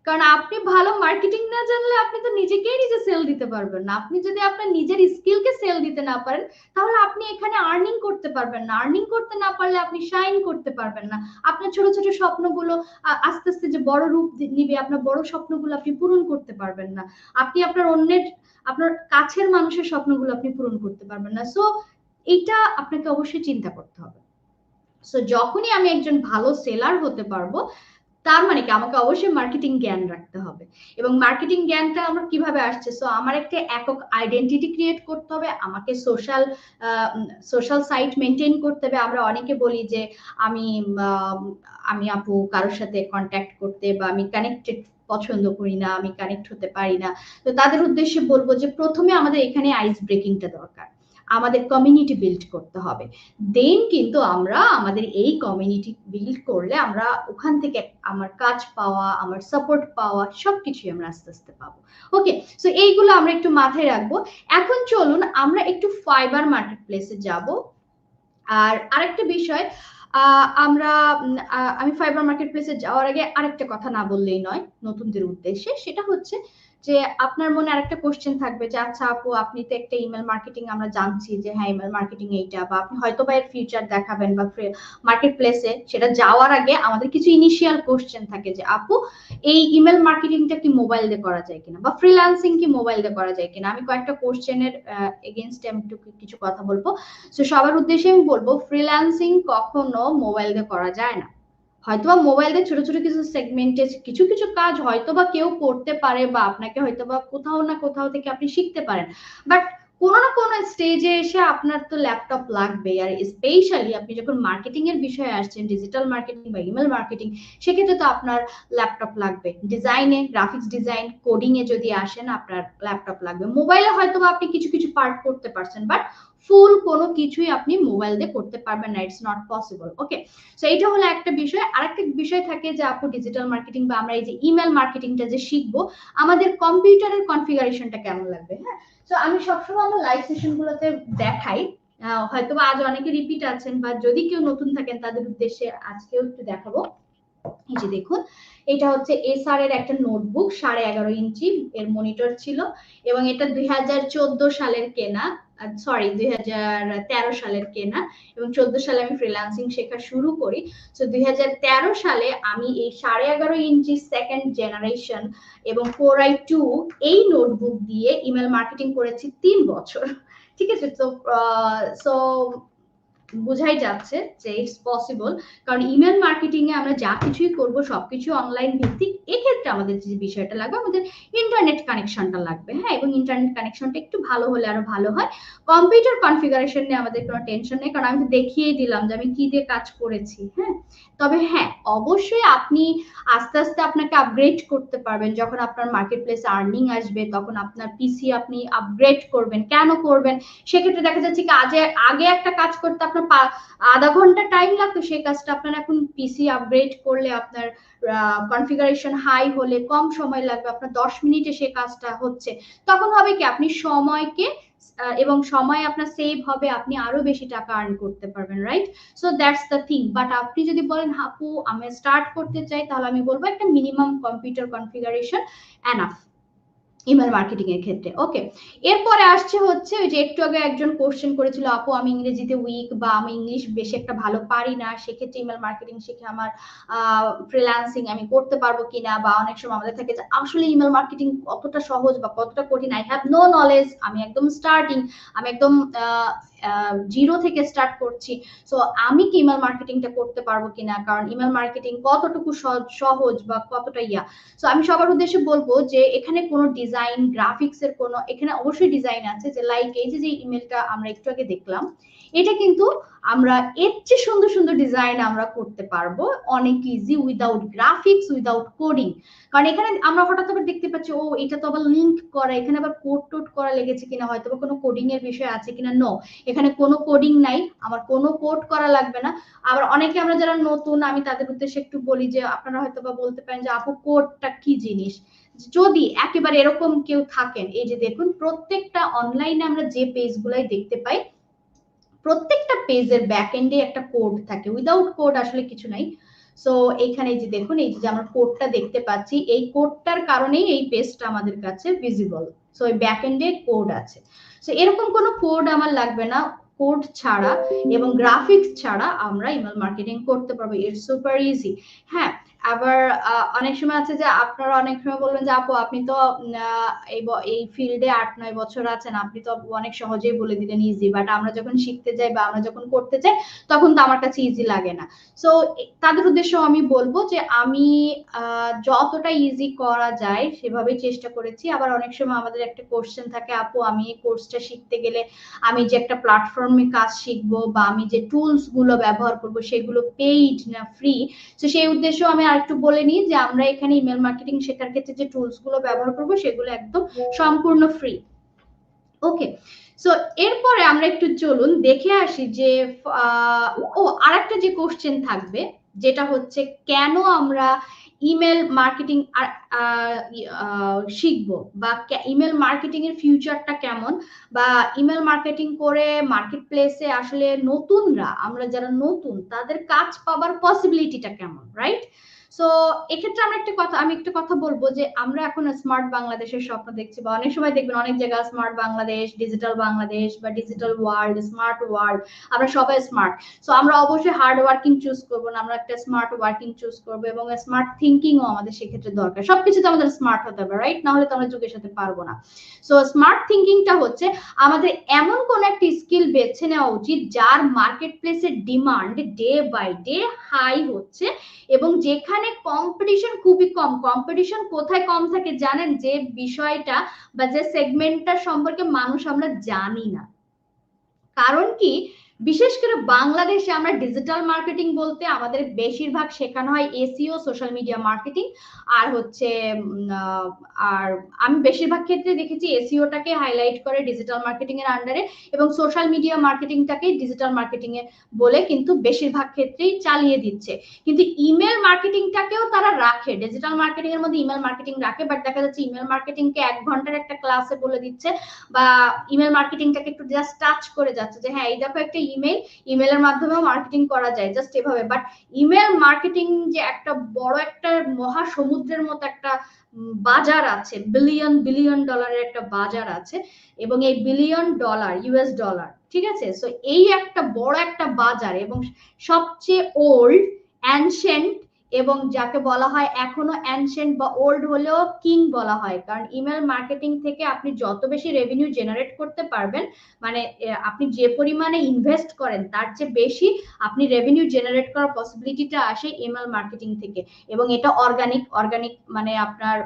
কারণ আপনি ভালো মার্কেটিং না জানলে আপনি তো নিজেকেই নিজে সেল দিতে পারবেন না। আপনি যদি আপনার নিজের স্কিলকে সেল দিতে না পারেন তাহলে আপনি এখানে আর্নিং করতে পারবেন না। আর্নিং করতে না পারলে আপনি শাইন করতে পারবেন না। আপনার ছোট ছোট স্বপ্নগুলো আস্তে আস্তে যে বড় রূপ নিবে, আপনার বড় স্বপ্নগুলো আপনি পূরণ করতে পারবেন না। আপনি আপনার কাছের মানুষের স্বপ্নগুলো আপনি পূরণ করতে পারবেন না। সো এটা আপনাকে অবশ্যই চিন্তা করতে হবে। সো যখনই আমি একজন ভালো সেলার হতে পারবো, তার মানে কি আমাকে অবশ্যই মার্কেটিং জ্ঞান রাখতে হবে। এবং মার্কেটিং জ্ঞানটা আমার কিভাবে আসছে? সো আমার একটা একক আইডেন্টিটি ক্রিয়েট করতে হবে, আমাকে সোশ্যাল সাইট মেনটেন করতে হবে। আমরা অনেকে বলি যে আমি আমি আপু কারোর সাথে কন্ট্যাক্ট করতে বা আমি কানেক্টেড পছন্দ করি না, আমি কানেক্ট হতে পারি না। তো তাদের উদ্দেশ্যে বলবো যে প্রথমে আমাদের এখানে আইস ব্রেকিংটা দরকার, আমাদের কমিউনিটি বিল্ড করতে হবে। দেন কিন্তু আমরা আমাদের এই কমিউনিটি বিল্ড করলে আমরা ওখান থেকে আমার কাজ পাওয়া, আমার সাপোর্ট পাওয়া সবকিছুই আমরা আস্তে আস্তে পাবো। ওকে, সো এইগুলো আমরা একটু মাথায় রাখবো। এখন চলুন আমরা একটু ফাইবার মার্কেট প্লেসে যাব। আর আরেকটা বিষয়, আমরা আমি ফাইবার মার্কেট প্লেসে যাওয়ার আগে আরেকটা কথা না বললেই নয় নতুনদের উদ্দেশ্যে, সেটা হচ্ছে যে আপনার মনে আরেকটা কোশ্চেন থাকবে যে আচ্ছা আপু আপনি তো একটা ইমেল মার্কেটিং, আমরা জানছি যে হ্যাঁ ইমেল মার্কেটিং এইটা, বা আপনি হয়তো বা এর ফিউচার দেখাবেন বা মার্কেট প্লেসে, সেটা যাওয়ার আগে আমাদের কিছু ইনিশিয়াল কোশ্চেন থাকে যে আপু এই ইমেল মার্কেটিংটা কি মোবাইল দিয়ে করা যায় কিনা, বা ফ্রিল্যান্সিং কি মোবাইল দিয়ে করা যায় কিনা। আমি কয়েকটা কোশ্চেনের এগেইনস্টে আমি একটু কিছু কথা বলবো। তো সবার উদ্দেশ্যে আমি বলবো ফ্রিল্যান্সিং কখনো মোবাইল দিয়ে করা যায় না। হয়তোবা মোবাইল দিয়ে ছোট ছোট কিছু সেগমেন্টে কিছু কিছু কাজ হয়তোবা কেউ করতে পারে, বা আপনাকে হয়তোবা কোথাও না কোথাও থেকে আপনি শিখতে পারেন, বাট কোনো না কোনো স্টেজে এসে আপনার তো ল্যাপটপ লাগবে। আর স্পেশালি আপনি যখন মার্কেটিং এর বিষয়ে আসছেন, ডিজিটাল মার্কেটিং বা ইমেল মার্কেটিং, সেক্ষেত্রে তো আপনার ল্যাপটপ লাগবে। ডিজাইনে, গ্রাফিক্স ডিজাইন, কোডিং এ যদি আসেন আপনার ল্যাপটপ লাগবে। মোবাইলে হয়তো আপনি কিছু কিছু পার্ট করতে পারছেন, বাট ফুল কোনো কিছুই আপনি মোবাইল দিয়ে করতে পারবেন না, it's not possible. Okay, so এটা হলো একটা বিষয়। আরেকটা বিষয় থাকে যে আপু ডিজিটাল মার্কেটিং বা আমরা এই যে ইমেল মার্কেটিংটা যে শিখবো, আমাদের কম্পিউটারের কনফিগারেশনটা কেমন লাগবে। হ্যাঁ, তো আমি সবসময় আমার লাইভ সেশন গুলোতে দেখাই, হয়তো আজ অনেকে রিপিট আছেন বা যদি কেউ নতুন থাকেন তাদের উদ্দেশ্যে আজকেও একটু দেখাবো। এই যে দেখুন, এটা হচ্ছে এসআর এর একটা নোটবুক, 11.5 ইঞ্চি এর মনিটর ছিল, এবং এটা 2014 সালের কেনা, সরি 2013 সালের কেনা, এবং 14 সালে আমি ফ্রিল্যান্সিং শেখা শুরু করি। তো 2013 সালে আমি এই 11.5 ইঞ্চি সেকেন্ড জেনারেশন এবং 4i2 এই নোটবুক দিয়ে ইমেল মার্কেটিং করেছি 3 বছর। ঠিক আছে? তো সো বোঝাই যাচ্ছে যে ইটস পসিবল, কারণ ইমেল মার্কেটিং এ আমরা যা কিছুই করব সবকিছু অনলাইন ভিত্তিক। এক্ষেত্রে আমাদের যে বিষয়টা লাগবে, আমাদের ইন্টারনেট কানেকশনটা লাগবে, হ্যাঁ, এবং ইন্টারনেট কানেকশনটা একটু ভালো হলে আরো ভালো হয়। কম্পিউটার কনফিগারেশন নিয়ে আমাদের কোনো টেনশন নেই, কারণ আমি তো দেখিয়ে দিলাম যে আমি কি দিয়ে কাজ করেছি, হ্যাঁ। তবে হ্যাঁ, অবশ্যই আপনি আস্তে আস্তে আপনাকে আপগ্রেড করতে পারবেন। যখন আপনার মার্কেট প্লেস আর্নিং আসবে তখন আপনার পিসি আপনি আপগ্রেড করবেন। কেন করবেন? সেক্ষেত্রে দেখা যাচ্ছে কি আগে একটা কাজ করতে আপনার আধা ঘন্টা টাইম লাগতো, সেই কাজটা আপনার এখন পিসি আপগ্রেড করলে আপনার কনফিগারেশন হাই হলে কম সময় লাগবে, আপনার 10 মিনিটে সেই কাজটা হচ্ছে। তখন হবে কি আপনি সময়কে এবং সময় আপনার সেভ হবে, আপনি আরো বেশি টাকা আর্ন করতে পারবেন, right? So that's the thing. But আপনি যদি বলেন আপু আমি স্টার্ট করতে চাই, তাহলে আমি বলবো একটা minimum computer configuration enough email marketing এর ক্ষেত্রে। ওকে, এরপরে আসছে হচ্ছে ওই যে একটু আগে একজন কোশ্চেন করেছিল, আপু আমি ইংরেজিতে উইক বা আমি ইংলিশ বেশি একটা ভালো পারি না, সেক্ষেত্রে ইমেল মার্কেটিং শিখে আমার ফ্রিল্যান্সিং আমি করতে পারবো কিনা, বা অনেক সময় আমাদের থাকে যে আসলে ইমেল মার্কেটিং কতটা সহজ বা কতটা কঠিন, আই হ্যাভ নো নলেজ, আমি একদম স্টার্টিং, আমি একদম জিরো থেকে স্টার্ট করছি, সো আমি কি ইমেল মার্কেটিংটা করতে পারবো কিনা, কারণ ইমেল মার্কেটিং কতটুকু সহজ বা কতটা ইয়া। সো আমি সবার উদ্দেশ্যে বলবো যে এখানে কোনো ডিজাইন গ্রাফিক্স এর কোনো, এখানে অবশ্যই ডিজাইন আছে, যে লাইক এই যে ইমেলটা আমরা একটু আগে দেখলাম, এটা কিন্তু আমরা এর চেয়ে সুন্দর সুন্দর ডিজাইন আমরা করতে পারবো অনেক easy, without graphics, without coding. কারণ এখানে আমরা হঠাৎ আবার দেখতে পাচ্ছি ও এটা তো আবার লিঙ্ক করা, এখানে আবার কোড টোড করা লেগেছে কিনা, হয়তো কোনো কোডিং এর বিষয় আছে কিনা। নো, এখানে কোনো কোডিং নাই, আমার কোনো কোড করা লাগবে না। আবার অনেকে আমরা যারা নতুন, আমি তাদের উদ্দেশ্যে একটু বলি যে আপনারা হয়তো বা বলতে পারেন যে আপু কোডটা কি জিনিস। যদি একেবারে এরকম কেউ থাকেন, এই যে দেখুন প্রত্যেকটা অনলাইনে আমরা যে পেজ গুলাই দেখতে পাই, প্রত্যেকটা পেজের ব্যাক এন্ডে একটা কোড থাকে, উইদাউট কোড আসলে কিছু নাই। সো এইখানে যে দেখুন, এই যে আমরা কোডটা দেখতে পাচ্ছি, এই কোডটার কারণেই এই পেজটা আমাদের কাছে ভিজিবল। সো এই ব্যাক এন্ডে কোড আছে। সো এরকম কোনো কোড আমার লাগবে না, কোড ছাড়া এবং গ্রাফিক্স ছাড়া আমরা ইমেল মার্কেটিং করতে পারবো, ইটস সুপার ইজি। হ্যাঁ, আবার অনেক সময় আছে যে আপনারা অনেক সময় বলবেন যে আপু আপনি তো এই ফিল্ডে 8-9 বছর আছেন, আপনি তো অনেক সহজেই বলে দিলেন ইজি, বাট আমরা যখন শিখতে যাই বা আমরা যখন করতে যাই তখন তো আমার কাছে ইজি লাগে না। সো তাদের উদ্দেশ্যে আমি বলবো যে আমি যতটা ইজি করা যায় সেভাবেই চেষ্টা করেছি। আবার অনেক সময় আমাদের একটা কোশ্চেন থাকে, আপু আমি এই কোর্সটা শিখতে গেলে আমি যে একটা প্ল্যাটফর্মে কাজ শিখবো বা আমি যে টুলস গুলো ব্যবহার করব সেগুলো পেইড না ফ্রি। তো সেই উদ্দেশ্য আমি আরেকটু বলে নিই যে আমরা এখানে ইমেল মার্কেটিং শেখার ক্ষেত্রে যে টুলস গুলো ব্যবহার করব সেগুলো একদম সম্পূর্ণ ফ্রি। ওকে, সো এরপরে আমরা একটু চলুন দেখে আসি যে ও আরেকটা যে কোশ্চেন থাকবে, যেটা হচ্ছে কেন আমরা ইমেল মার্কেটিং শিখবো, বা ইমেল মার্কেটিং এর ফিউচারটা কেমন, বা ইমেল মার্কেটিং করে মার্কেট প্লেসে আসলে নতুনরা, আমরা যারা নতুন তাদের কাজ পাবার পসিবিলিটিটা কেমন, রাইট? সো এক্ষেত্রে আমি একটা কথা বলবো যে আমরা এখন স্মার্ট বাংলাদেশের স্বপ্ন দেখছি, বা অনেক সময় দেখবেন অনেক জায়গায় স্মার্ট বাংলাদেশ, ডিজিটাল বাংলাদেশ বা ডিজিটাল ওয়ার্ল্ড, স্মার্ট ওয়ার্ল্ড, আমরা সবাই স্মার্ট। সো আমরা অবশ্যই হার্ড ওয়ার্কিং চুজ করবো না, আমরা একটা স্মার্ট ওয়ার্কিং চুজ করবো, এবং স্মার্ট থিঙ্কিংও আমাদের সেক্ষেত্রে দরকার। সবকিছুতে আমাদের স্মার্ট হতে হবে, রাইট? না হলে তো আমরা যুগের সাথে পারবো না। সো স্মার্ট থিঙ্কিংটা হচ্ছে আমাদের এমন কোন একটা স্কিল বেছে নেওয়া উচিত যার মার্কেট প্লেসের demand day by day high হচ্ছে, এবং যেখানে কম্পিটিশন খুবই কম। কম্পিটিশন কোথায় কম থাকে জানেন? যে বিষয়টা বা যে সেগমেন্টটা সম্পর্কে মানুষ আমরা জানি না। কারণ কি, বিশেষ করে বাংলাদেশে আমরা ডিজিটাল মার্কেটিং বলতে আমাদের বেশিরভাগ শেখানো হয় এসইও, সোশ্যাল মিডিয়া মার্কেটিং, আর হচ্ছে আর আমি বেশিরভাগ ক্ষেত্রে দেখেছি এসইওটাকে হাইলাইট করে ডিজিটাল মার্কেটিং এর আন্ডারে, এবং সোশ্যাল মিডিয়া মার্কেটিংটাকে ডিজিটাল মার্কেটিং এ বলে কিন্তু বেশিরভাগ ক্ষেত্রেই চালিয়ে দিচ্ছে। কিন্তু ইমেল মার্কেটিংটাকেও তারা রাখে, ডিজিটাল মার্কেটিং এর মধ্যে ইমেল মার্কেটিং রাখে, বাট দেখা যাচ্ছে ইমেল মার্কেটিংকে 1 ঘন্টার একটা ক্লাসে বলে দিচ্ছে, বা ইমেল মার্কেটিংটাকে একটু জাস্ট টাচ করে যাচ্ছে যে হ্যাঁ এই দেখো একটা ইমেলের মাধ্যমেও মার্কেটিং করা যায়, জাস্ট এভাবে। বাট ইমেল মার্কেটিং যে একটা বড় একটা মহাসমুদ্রের মতো একটা বাজার আছে, বিলিয়ন বিলিয়ন ডলারের একটা বাজার আছে, এবং এই বিলিয়ন ডলার ইউএস ডলার, ঠিক আছে? সো এই একটা বড় একটা বাজার, এবং সবচেয়ে ওল্ড অ্যানশিয়েন্ট এবং যাকে বলা হয় এখনো অ্যানশিয়েন্ট বা ওল্ড হলেও কিং বলা হয়, কারণ ইমেল মার্কেটিং থেকে আপনি যত বেশি রেভিনিউ জেনারেট করতে পারবেন, মানে আপনি যে পরিমাণে ইনভেস্ট করেন তার চেয়ে বেশি আপনি রেভিনিউ জেনারেট করার পসিবিলিটিটা আসে ইমেল মার্কেটিং থেকে। এবং এটা অর্গানিক, মানে আপনার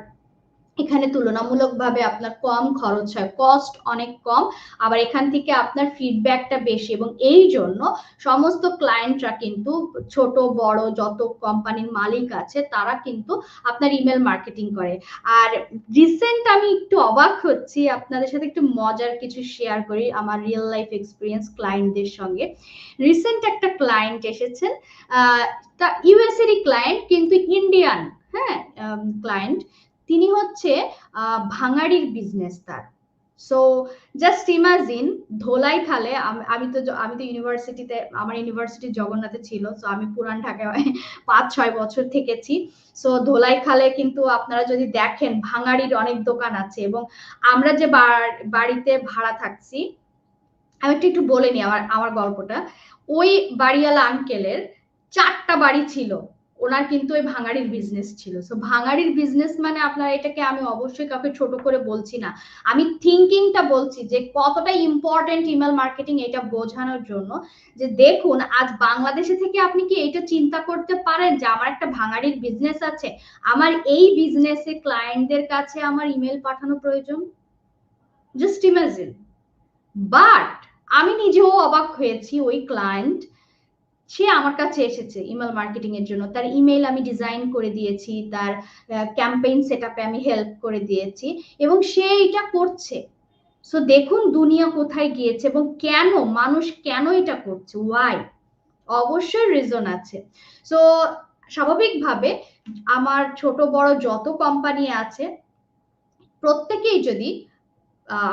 এখানে তুলনামূলকভাবে আপনার কম খরচ হয়, কস্ট অনেক কম, আবার এখান থেকে আপনার ফিডব্যাকটা বেশি, এবং এই জন্য সমস্ত ক্লায়েন্টরা কিন্তু ছোট বড় যত কোম্পানির মালিক আছে তারা কিন্তু আপনার ইমেল মার্কেটিং করে। আর রিসেন্ট আমি একটু অবাক হচ্ছি, আপনাদের সাথে একটু মজার কিছু শেয়ার করি আমার রিয়েল লাইফ এক্সপিরিয়েন্স ক্লায়েন্টদের সঙ্গে। রিসেন্ট একটা ক্লায়েন্ট এসেছেন, তা ইউএসএরই ক্লায়েন্ট কিন্তু ইন্ডিয়ান, হ্যাঁ, ক্লায়েন্ট। তিনি হচ্ছে ভাঙাড়ির বিজনেস তার। সো জাস্ট ইমাজিন, ধোলাই খালে, আমি তো ইউনিভার্সিটিতে, আমার ইউনিভার্সিটি জগন্নাথে ছিল, সো আমি পুরান ঢাকায় 5-6 বছর থেকেছি। সো ধোলাই খালে কিন্তু আপনারা যদি দেখেন ভাঙাড়ির অনেক দোকান আছে, এবং আমরা যে বাড়িতে ভাড়া থাকছি, আমি একটু বলে নি আমার গল্পটা। ওই বাড়িওয়ালা আঙ্কেলের 4টা বাড়ি ছিল, ওনার কিন্তু ওই ভাঙাড়ির বিজনেস ছিল। সো ভাঙাড়ির বিজনেস মানে আপনার, এটাকে আমি অবশ্যই কাউকে ছোট করে বলছি না, আমি থিঙ্কিংটা বলছি যে কতটা ইম্পর্টেন্ট ইমেল মার্কেটিং, এটা বোঝানোর জন্য যে দেখুন আজ বাংলাদেশে থেকে আপনি কি এটা চিন্তা করতে পারেন যে আমার একটা ভাঙাড়ির বিজনেস আছে, আমার এই বিজনেসে ক্লায়েন্টদের কাছে আমার ইমেল পাঠানো প্রয়োজন? Just imagine. বাট আমি নিজেও অবাক হয়েছি, ওই ক্লায়েন্ট সে আমার কাছে এসেছে ইমেল মার্কেটিং এর জন্য, তার ইমেল আমি ডিজাইন করে দিয়েছি, তার ক্যাম্পেইন সেটআপে আমি হেল্প করে দিয়েছি, এবং সে এটা করছে। সো দেখুন দুনিয়া কোথায় গিয়েছে, এবং কেন মানুষ কেন এটা করছে, ওয়াই, অবশ্যই রিজন আছে। সো স্বাভাবিকভাবে আমার ছোট বড় যত কোম্পানি আছে প্রত্যেকেই যদি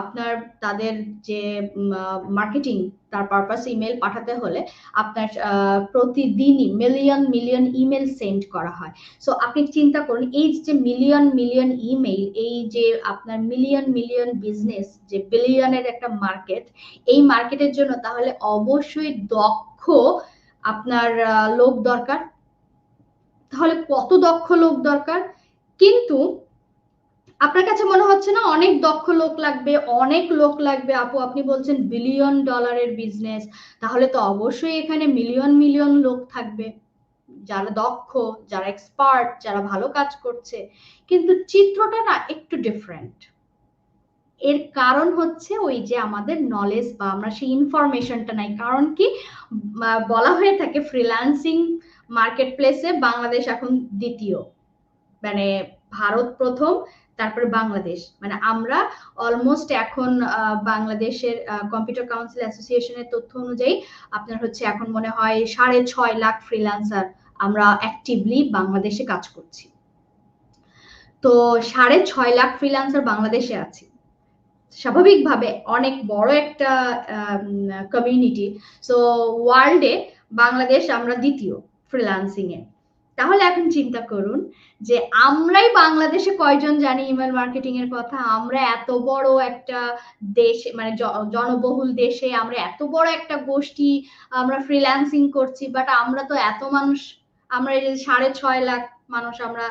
আপনার তাদের যে মার্কেটিং, তার পারপাস ইমেল পাঠাতে হলে আপনার প্রতিদিনই মিলিয়ন মিলিয়ন ইমেল সেন্ড করা হয়। সো আপনি চিন্তা করুন, এই যে মিলিয়ন মিলিয়ন ইমেল, এই যে আপনার মিলিয়ন মিলিয়ন বিজনেস, যে বিলিয়নের একটা মার্কেট, এই মার্কেটের জন্য তাহলে অবশ্যই দক্ষ আপনার লোক দরকার। তাহলে কত দক্ষ লোক দরকার? কিন্তু আপনার কাছে মনে হচ্ছে না অনেক দক্ষ লোক লাগবে, অনেক লোক লাগবে? আপু আপনি বলছেন বিলিয়ন ডলারের বিজনেস, তাহলে তো অবশ্যই এখানে মিলিয়ন মিলিয়ন লোক থাকবে, যারা দক্ষ, যারা এক্সপার্ট, যারা ভালো কাজ করছে। কিন্তু চিত্রটা না একটু ডিফারেন্ট। এর কারণ হচ্ছে ওই যে আমাদের নলেজ বা আমরা সেই ইনফরমেশনটা নাই। কারণ কি, বলা হয়ে থাকে ফ্রিল্যান্সিং মার্কেট প্লেসে বাংলাদেশ এখন দ্বিতীয়, মানে ভারত প্রথম, তারপরে বাংলাদেশ, মানে আমরা অলমোস্ট এখন বাংলাদেশের কম্পিউটার কাউন্সিল অ্যাসোসিয়েশনের তথ্য অনুযায়ী আপনার হচ্ছে এখন মনে হয় 6.5 লাখ ফ্রিল্যান্সার আমরা অ্যাক্টিভলি বাংলাদেশে কাজ করছি। তো 6.5 লাখ ফ্রিল্যান্সার বাংলাদেশে আছে, স্বাভাবিকভাবে অনেক বড় একটা কমিউনিটি। সো ওয়ার্ল্ডে বাংলাদেশ আমরা দ্বিতীয় ফ্রিল্যান্সিং এ। তাহলে এখন চিন্তা করুন যে আমরাই বাংলাদেশে কয়জন জানি ইমেল মার্কেটিং এর কথা? আমরা এত বড় একটা দেশ, মানে জনবহুল দেশে আমরা এত বড় একটা গোষ্ঠী আমরা ফ্রিল্যান্সিং করছি, বাট আমরা তো এত মানুষ, আমরা এই যে 6.5 লাখ মানুষ আমরা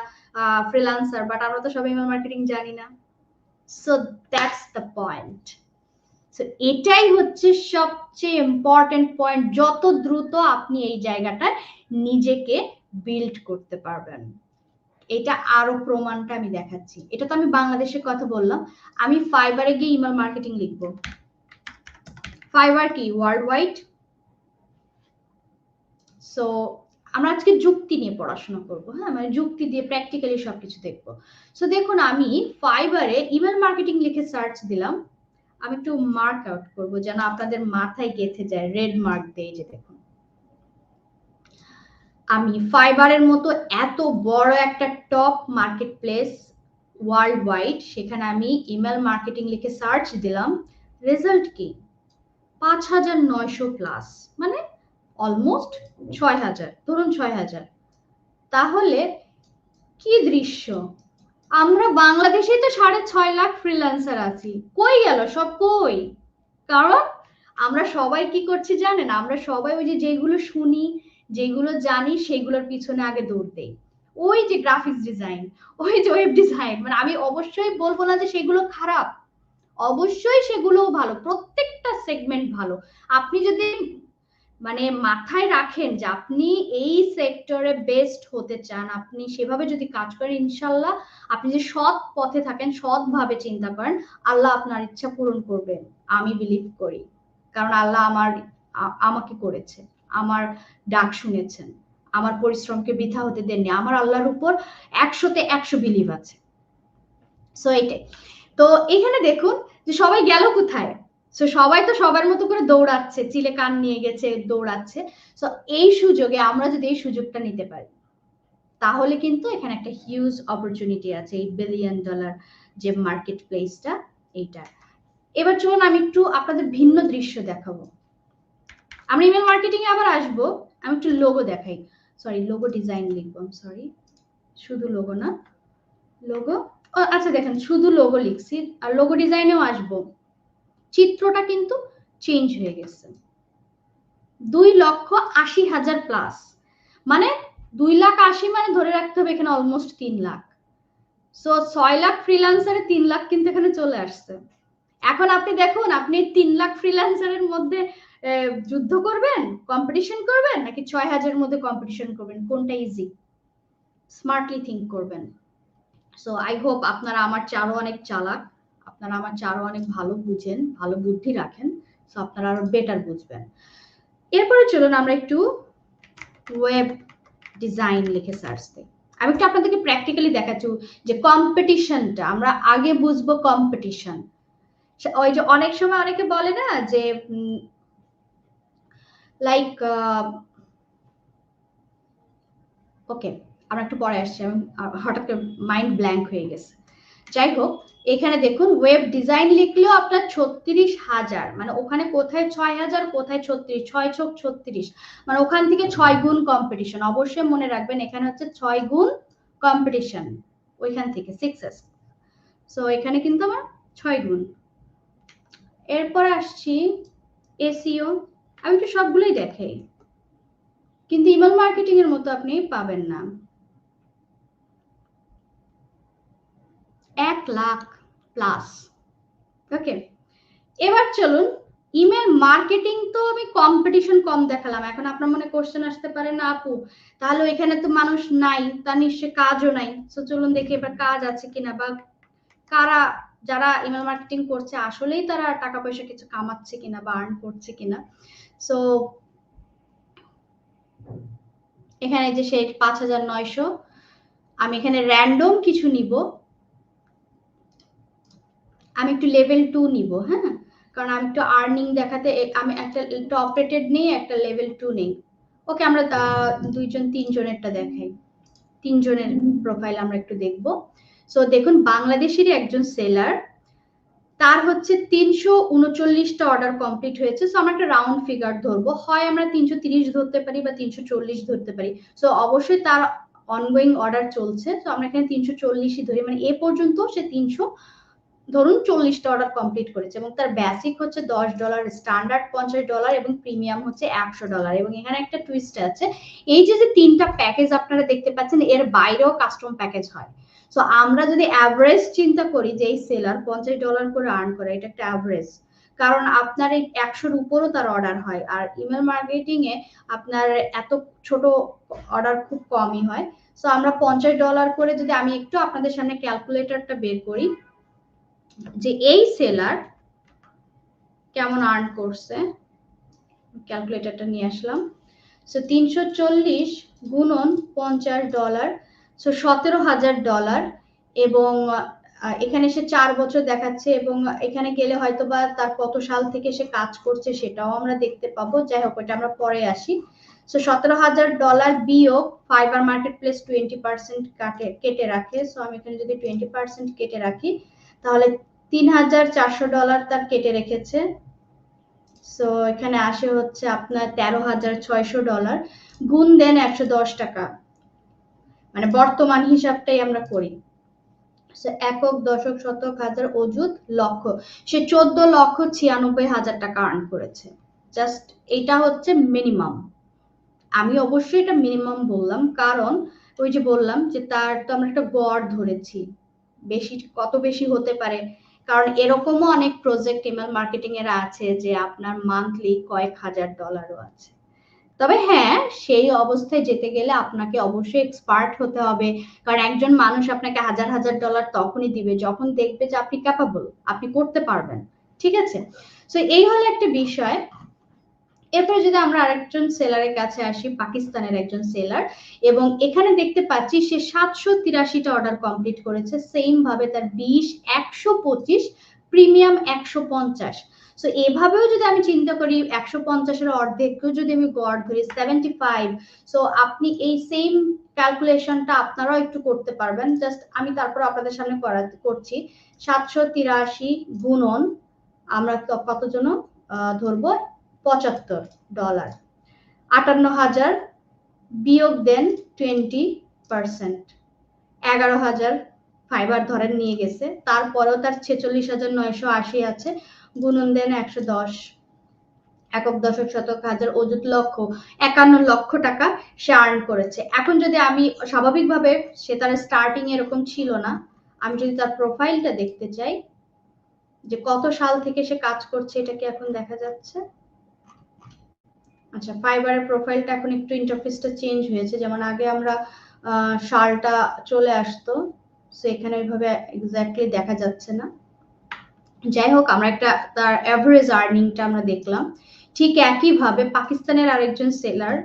ফ্রিল্যান্সার, বাট আমরা তো সবাই ইমেল মার্কেটিং জানি না। So that's the point. So এটাই হচ্ছে সবচেয়ে ইম্পর্টেন্ট পয়েন্ট, যত দ্রুত আপনি এই জায়গাটায় নিজেকে বিল্ড করতে পারবেন। এটা আরো প্রমাণটা আমি দেখাচ্ছি। এটা তো আমি বাংলাদেশের কথা বললাম, আমি ফাইবারে গিয়ে ইমেল মার্কেটিং লিখবো। ফাইবার কি? World wide. সো আমরা আজকে যুক্তি নিয়ে পড়াশোনা করবো, হ্যাঁ, মানে যুক্তি দিয়ে প্র্যাকটিক্যালি সবকিছু দেখবো। সো দেখুন আমি ফাইবারে ইমেল মার্কেটিং লিখে সার্চ দিলাম, আমি একটু মার্ক আউট করবো যেন আপনাদের মাথায় গেঁথে যায়, রেড মার্ক দিয়ে, যে দেখুন আমি ফাইবারের মতো এত বড় একটা top market place world wide, সেখানে আমি ইমেল মার্কেটিং লিখে সার্চ দিলাম, রেজাল্ট কি? 5,900 প্লাস, মানে অলমোস্ট 6,000, ধরুন 6,000। তাহলে কি দৃশ্য! আমরা বাংলাদেশে তো 6.5 লাখ ফ্রিল্যান্সার আছি, কই গেল সব, কই? কারণ আমরা সবাই কি করছি জানেন? আমরা সবাই ওই যে যেগুলো শুনি, যেগুলো জানি, সেগুলোর পিছনে আগে দৌড় দেই। ওই যে গ্রাফিক্স ডিজাইন, ওই যে ওয়েব ডিজাইন, মানে আমি অবশ্যই বলবো না যে সেগুলো খারাপ, অবশ্যই সেগুলোও ভালো, প্রত্যেকটা সেগমেন্ট ভালো। আপনি যদি মানে মাথায় রাখেন যে আপনি এই সেক্টরে বেস্ট হতে চান, আপনি সেভাবে যদি কাজ করেন, ইনশাল্লাহ আপনি যে সৎ পথে থাকেন, সৎভাবে চিন্তা করেন, আল্লাহ আপনার ইচ্ছা পূরণ করবেন, আমি বিলিভ করি। কারণ আল্লাহ আমাকে করেছে, আমার ডাক শুনেছেন, আমার পরিশ্রমকে বৃথা হতে দেননি, আমার আল্লাহর উপর 100তে 100 বিলিভ আছে। সো এইটাই। তো এখানে দেখুন যে সবাই গেল কোথায়, সো সবাই তো সবার মতো করে দৌড়াচ্ছে, চিলে কান নিয়ে গেছে, দৌড়াচ্ছে। সো এই সুযোগে আমরা যদি এই সুযোগটা নিতে পারি, তাহলে কিন্তু এখানে একটা হিউজ অপরচুনিটি আছে, $8 বিলিয়ন যে মার্কেট প্লেসটা, এইটা। এবার চলুন আমি একটু আপনাদের ভিন্ন দৃশ্য দেখাবো। আমরা ইমেল মার্কেটিং এ আবার আসবো, আমি একটু লোগো দেখাই, সরি লোগো ডিজাইন লিখবো, সরি শুধু লোগো না, লোগো, আচ্ছা দেখেন শুধু লোগো লিখছি, আর লোগো ডিজাইনেও আসবো। চিত্রটা কিন্তু চেঞ্জ হয়ে গেছে, 2,80,000 প্লাস, মানে 2,80,000 মানে ধরে রাখতে হবে এখানে অলমোস্ট 3 লাখ। সো 6 লাখ ফ্রিল্যান্সারে 3 লাখ কিন্তু এখানে চলে আসছে। এখন আপনি দেখুন, আপনি 3 লাখ ফ্রিল্যান্সারের মধ্যে যুদ্ধ করবেন, কম্পিটিশন করবেন, নাকি 6,000 এর মধ্যে কম্পিটিশন করবেন, কোনটা ইজি? স্মার্টলি থিঙ্ক করবেন। সো আই হোপ আপনারা আমার চেয়ে অনেক চালাক, আপনারা আমার চেয়ে অনেক ভালো বুঝেন, ভালো বুদ্ধি রাখেন, সো আপনারা আরো বেটার বুঝবেন। এরপরে চলুন আমরা একটু ওয়েব ডিজাইন লিখে সার্চ দিই। আমি একটু আপনাদেরকে প্র্যাকটিক্যালি দেখাচ্ছি যে কম্পিটিশনটা আমরা আগে বুঝবো। কম্পিটিশন ওই যে অনেক সময় অনেকে বলে না যে লাইক ওকে, আমরা একটু পরে আসছি, আমি হঠাৎ করে মাইন্ড ব্ল্যাঙ্ক হয়ে গেছে। যাই হোক, এখানে দেখুন ওয়েব ডিজাইন লিখলেও আপনার 36,000, মানে ওখানে কোথায় 6,000, কোথায় 36, 6 × 36, মানে ওখান থেকে 6 গুণ কম্পিটিশন। অবশ্যই মনে রাখবেন এখানে হচ্ছে 6 গুণ কম্পিটিশন, ওইখান থেকে 6s। সো এখানে কিন্তু আমার 6 গুণ। এরপর আসছি এসইও, আমি একটু সবগুলোই দেখাই, কিন্তু ইমেল মার্কেটিং এর মতো আপনি পাবেন না। 1 লাখ প্লাস। ওকে, এবার চলুন ইমেল মার্কেটিং, তো আমি কম্পিটিশন কম দেখালাম। এখন আপনার মনে কোশ্চেন আসতে পারে, না আপু তাহলে এখানে তো মানুষ নাই, তার নিশ্চয়ই কাজও নাই। তো চলুন দেখি এবার কাজ আছে কিনা, বা কারা যারা ইমেল মার্কেটিং করছে আসলেই তারা টাকা পয়সা কিছু কামাচ্ছে কিনা বা আর্ন করছে কিনা। সো এখানে যে সেই 5,900, আমি এখানে র্যান্ডম কিছু নিব, আমি একটু লেভেল 2 নিব, হ্যাঁ, কারণ আমি একটু আর্নিং দেখাতে, আমি একটা টপ রেটেড নেই, একটা লেভেল 2 নেই। ওকে, আমরা 2জন 3জনেরটা দেখাই, 3জনের প্রোফাইল আমরা একটু দেখব। সো দেখুন বাংলাদেশেরই একজন সেলার, তার হচ্ছে 339টা অর্ডার কমপ্লিট হয়েছে। সো আমরা একটা রাউন্ড ফিগার ধরবো, হয় আমরা 330 ধরতে পারি বা 340 ধরতে পারি। সো অবশ্যই তার অনগোয়িং অর্ডার চলছে, তো আমরা এখানে 340ই ধরি, মানে এ পর্যন্ত সে 300 ধরুন 40টা অর্ডার কমপ্লিট করেছে, এবং তার বেসিক হচ্ছে $10, স্ট্যান্ডার্ড $50 এবং প্রিমিয়াম হচ্ছে $100। এবং এখানে একটা টুইস্ট আছে, এই যে 3টা প্যাকেজ আপনারা দেখতে পাচ্ছেন, এর বাইরেও কাস্টম প্যাকেজ হয়। সো আমরা যদি অ্যাভারেজ চিন্তা করি যে এই সেলার $50 করে আর্ন করে, এটা একটা অ্যাভারেজ, কারণ আপনার এই 100-র উপরও তার অর্ডার হয়, আর ইমেল মার্কেটিং এ আপনার এত ছোট অর্ডার খুব কমই হয়। সো আমরা $50 করে যদি, আমি একটু আপনাদের সামনে ক্যালকুলেটরটা বের করি যে এই সেলার কেমন আর্ন করছে, ক্যালকুলেটরটা নিয়ে আসলাম। সো 340 গুণন $50, সো $17,000, এবং এখানে সে 4 বছর দেখাচ্ছে, এবং এখানে গেলে হয়তো বা তার কত সাল থেকে সে কাজ করছে সেটাও আমরা দেখতে পাবো। যাই হোক, এটা আমরা পরে আসি। সো $17,000 বিয়োগ ফাইবার মার্কেট প্লেস 20% কেটে রাখে। সো আমি এখানে যদি 20% কেটে রাখি, তাহলে $3,400 তার কেটে রেখেছে। সো এখানে আসে হচ্ছে আপনার $13,600, গুণ দেন 110 টাকা, মানে বর্তমান হিসাবটাই আমরা করি। একক, দশক, শতক, হাজার, অযুত, লক্ষ, সে 14,96,000 টাকা আর্ন করেছে। জাস্ট এটা হচ্ছে মিনিমাম। আমি অবশ্যই এটা মিনিমাম বললাম, কারণ ওই যে বললাম যে তার তো আমরা একটা গড় ধরেছি, বেশি কত বেশি হতে পারে, কারণ এরকমও অনেক প্রজেক্ট ইমেল মার্কেটিং এর আছে যে আপনার মান্থলি কয়েক হাজার ডলারও আছে। তবে হ্যাঁ, সেই অবস্থায় যেতে গেলে আপনাকে অবশ্যই এক্সপার্ট হতে হবে, কারণ একজন মানুষ আপনাকে হাজার হাজার ডলার তখনই দিবে যখন দেখবে যে আপনি ক্যাপাবল, আপনি করতে পারবেন। ঠিক আছে, তো এই হলো একটা বিষয়। এরপরে যদি আমরা আরেকজন সেলারের কাছে আসি, পাকিস্তানের একজন সেলার, এবং এখানে দেখতে পাচ্ছি সে 783টা অর্ডার কমপ্লিট করেছে, সেম ভাবে তার 20, 125, প্রিমিয়াম 150। সো এভাবেও যদি আমি চিন্তা করি 150-এর অর্ধেককেও যদি আমি গড় ধরি 75, সো আপনি এই সেম ক্যালকুলেশনটা আপনারাও একটু করতে পারবেন। জাস্ট আমি তারপর আপনাদের সামনে করছি। 783 গুণন আমরা কত জন ধরবো, $75, 58,000 বিয়োগ দেন 20%, 11,000 ফাইবার ধরেন নিয়ে গেছে, তারপরেও তার 46,980 আছে, গুণন দেন 110, একক দশক শতক হাজার অযুত লক্ষ, 51 লক্ষ টাকা সে আর্ন করেছে। এখন যদি আমি স্বাভাবিকভাবে, সে তার স্টার্টিং এরকম ছিল না, আমি যদি তার প্রোফাইলটা দেখতে চাই যে কত সাল থেকে সে কাজ করছে, এটা কি এখন দেখা যাচ্ছে? আচ্ছা, ফাইবারের প্রোফাইলটা এখন একটু ইন্টারফেসটা চেঞ্জ হয়েছে, যেমন আগে আমরা সালটা চলে আসতো, সো এখানে ওইভাবে এক্স্যাক্টলি দেখা যাচ্ছে না। যাই হোক, আমরা একটা তার অ্যাভারেজ আর্নিংটা আমরা দেখলাম। ঠিক একইভাবে পাকিস্তানের আরেকজন সেলার,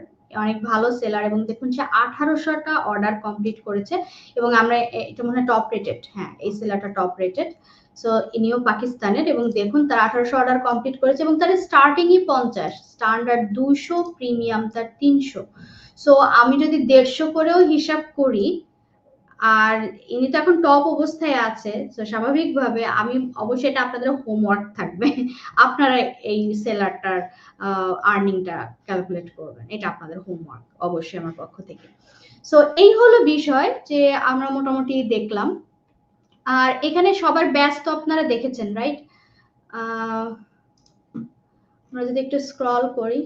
অনেক ভালো সেলার, এবং দেখুন সে 1800টা অর্ডার কমপ্লিট করেছে, এবং আমরা এটা মনে হয় টপ রেটেড, হ্যাঁ এই সেলারটা টপ রেটেড। সো ইনিও পাকিস্তানের, এবং দেখুন তার 1800 অর্ডার কমপ্লিট করেছে, এবং তার স্টার্টিংই 50, স্ট্যান্ডার্ড 200, প্রিমিয়াম তার 300। সো আমি যদি 150 করেও হিসাব করি, আর ইনি তো এখন টপ অবস্থায় আছে, তো স্বাভাবিকভাবে আমি অবশ্যই, এটা আপনাদের হোমওয়ার্ক থাকবে, আপনারা এই সেলারটার আর্নিংটা ক্যালকুলেট করবেন, এটা আপনাদের হোমওয়ার্ক অবশ্যই আমার পক্ষ থেকে। সো এই হলো বিষয় যে আমরা মোটামুটি দেখলাম। আর এখানে সবার ব্যাচ তো আপনারা দেখেছেন, রাইট? আমরা যদি একটু স্ক্রল করি,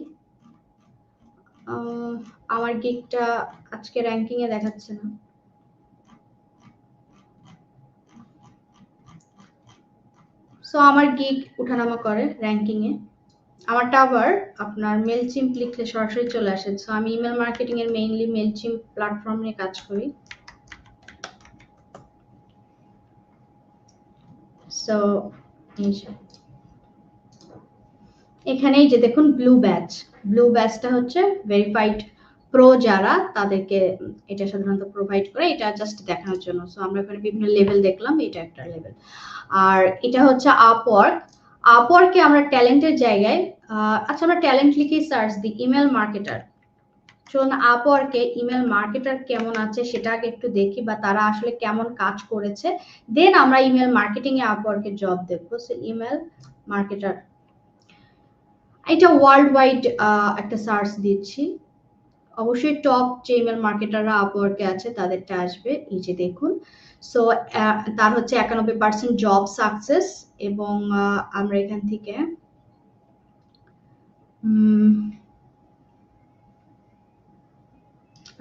আমার গিগটা আজকে র্যাঙ্কিং এ দেখাচ্ছে না। সো আমার গিগ উঠানামা করে র্যাঙ্কিং এ, আমারটা আবার আপনার মেলচিম্প লিখলে সরাসরি চলে আসে। সো আমি ইমেল মার্কেটিং এর মেইনলি মেলচিম্প প্ল্যাটফর্ম নিয়ে কাজ করি। সো এখানেই যে দেখুন ব্লু ব্যাচটা হচ্ছে ভেরিফাইড প্রো, যারা তাদেরকে এটা সাধারণত প্রোভাইড করে, এটা জাস্ট দেখানোর জন্য। সো আমরা এখানে বিভিন্ন লেভেল দেখলাম, এটা একটা লেভেল। আর এটা হচ্ছে আপওয়ার্কে আমরা ট্যালেন্টের জায়গায়, আচ্ছা আমরা ট্যালেন্ট লিখে সার্চ দিই ইমেল মার্কেটার। চলুন আপওয়ার্কে ইমেল মার্কেটার কেমন আছে সেটা আগে একটু দেখি, বা তারা আসলে কেমন কাজ করেছে, দেন আমরা ইমেল মার্কেটিং এ আপওয়ার্কের জব দেখবো। সো ইমেল মার্কেটার, এটা ওয়ার্ল্ড ওয়াইড একটা সার্চ দিচ্ছি, অবশ্যই টপ যে ইমেল মার্কেটাররা আপওয়ার্কে আছে তাদেরটা আসবে। এই যে দেখুন, সো তার হচ্ছে 91% জব সাকসেস, এবং আমরা এখান থেকে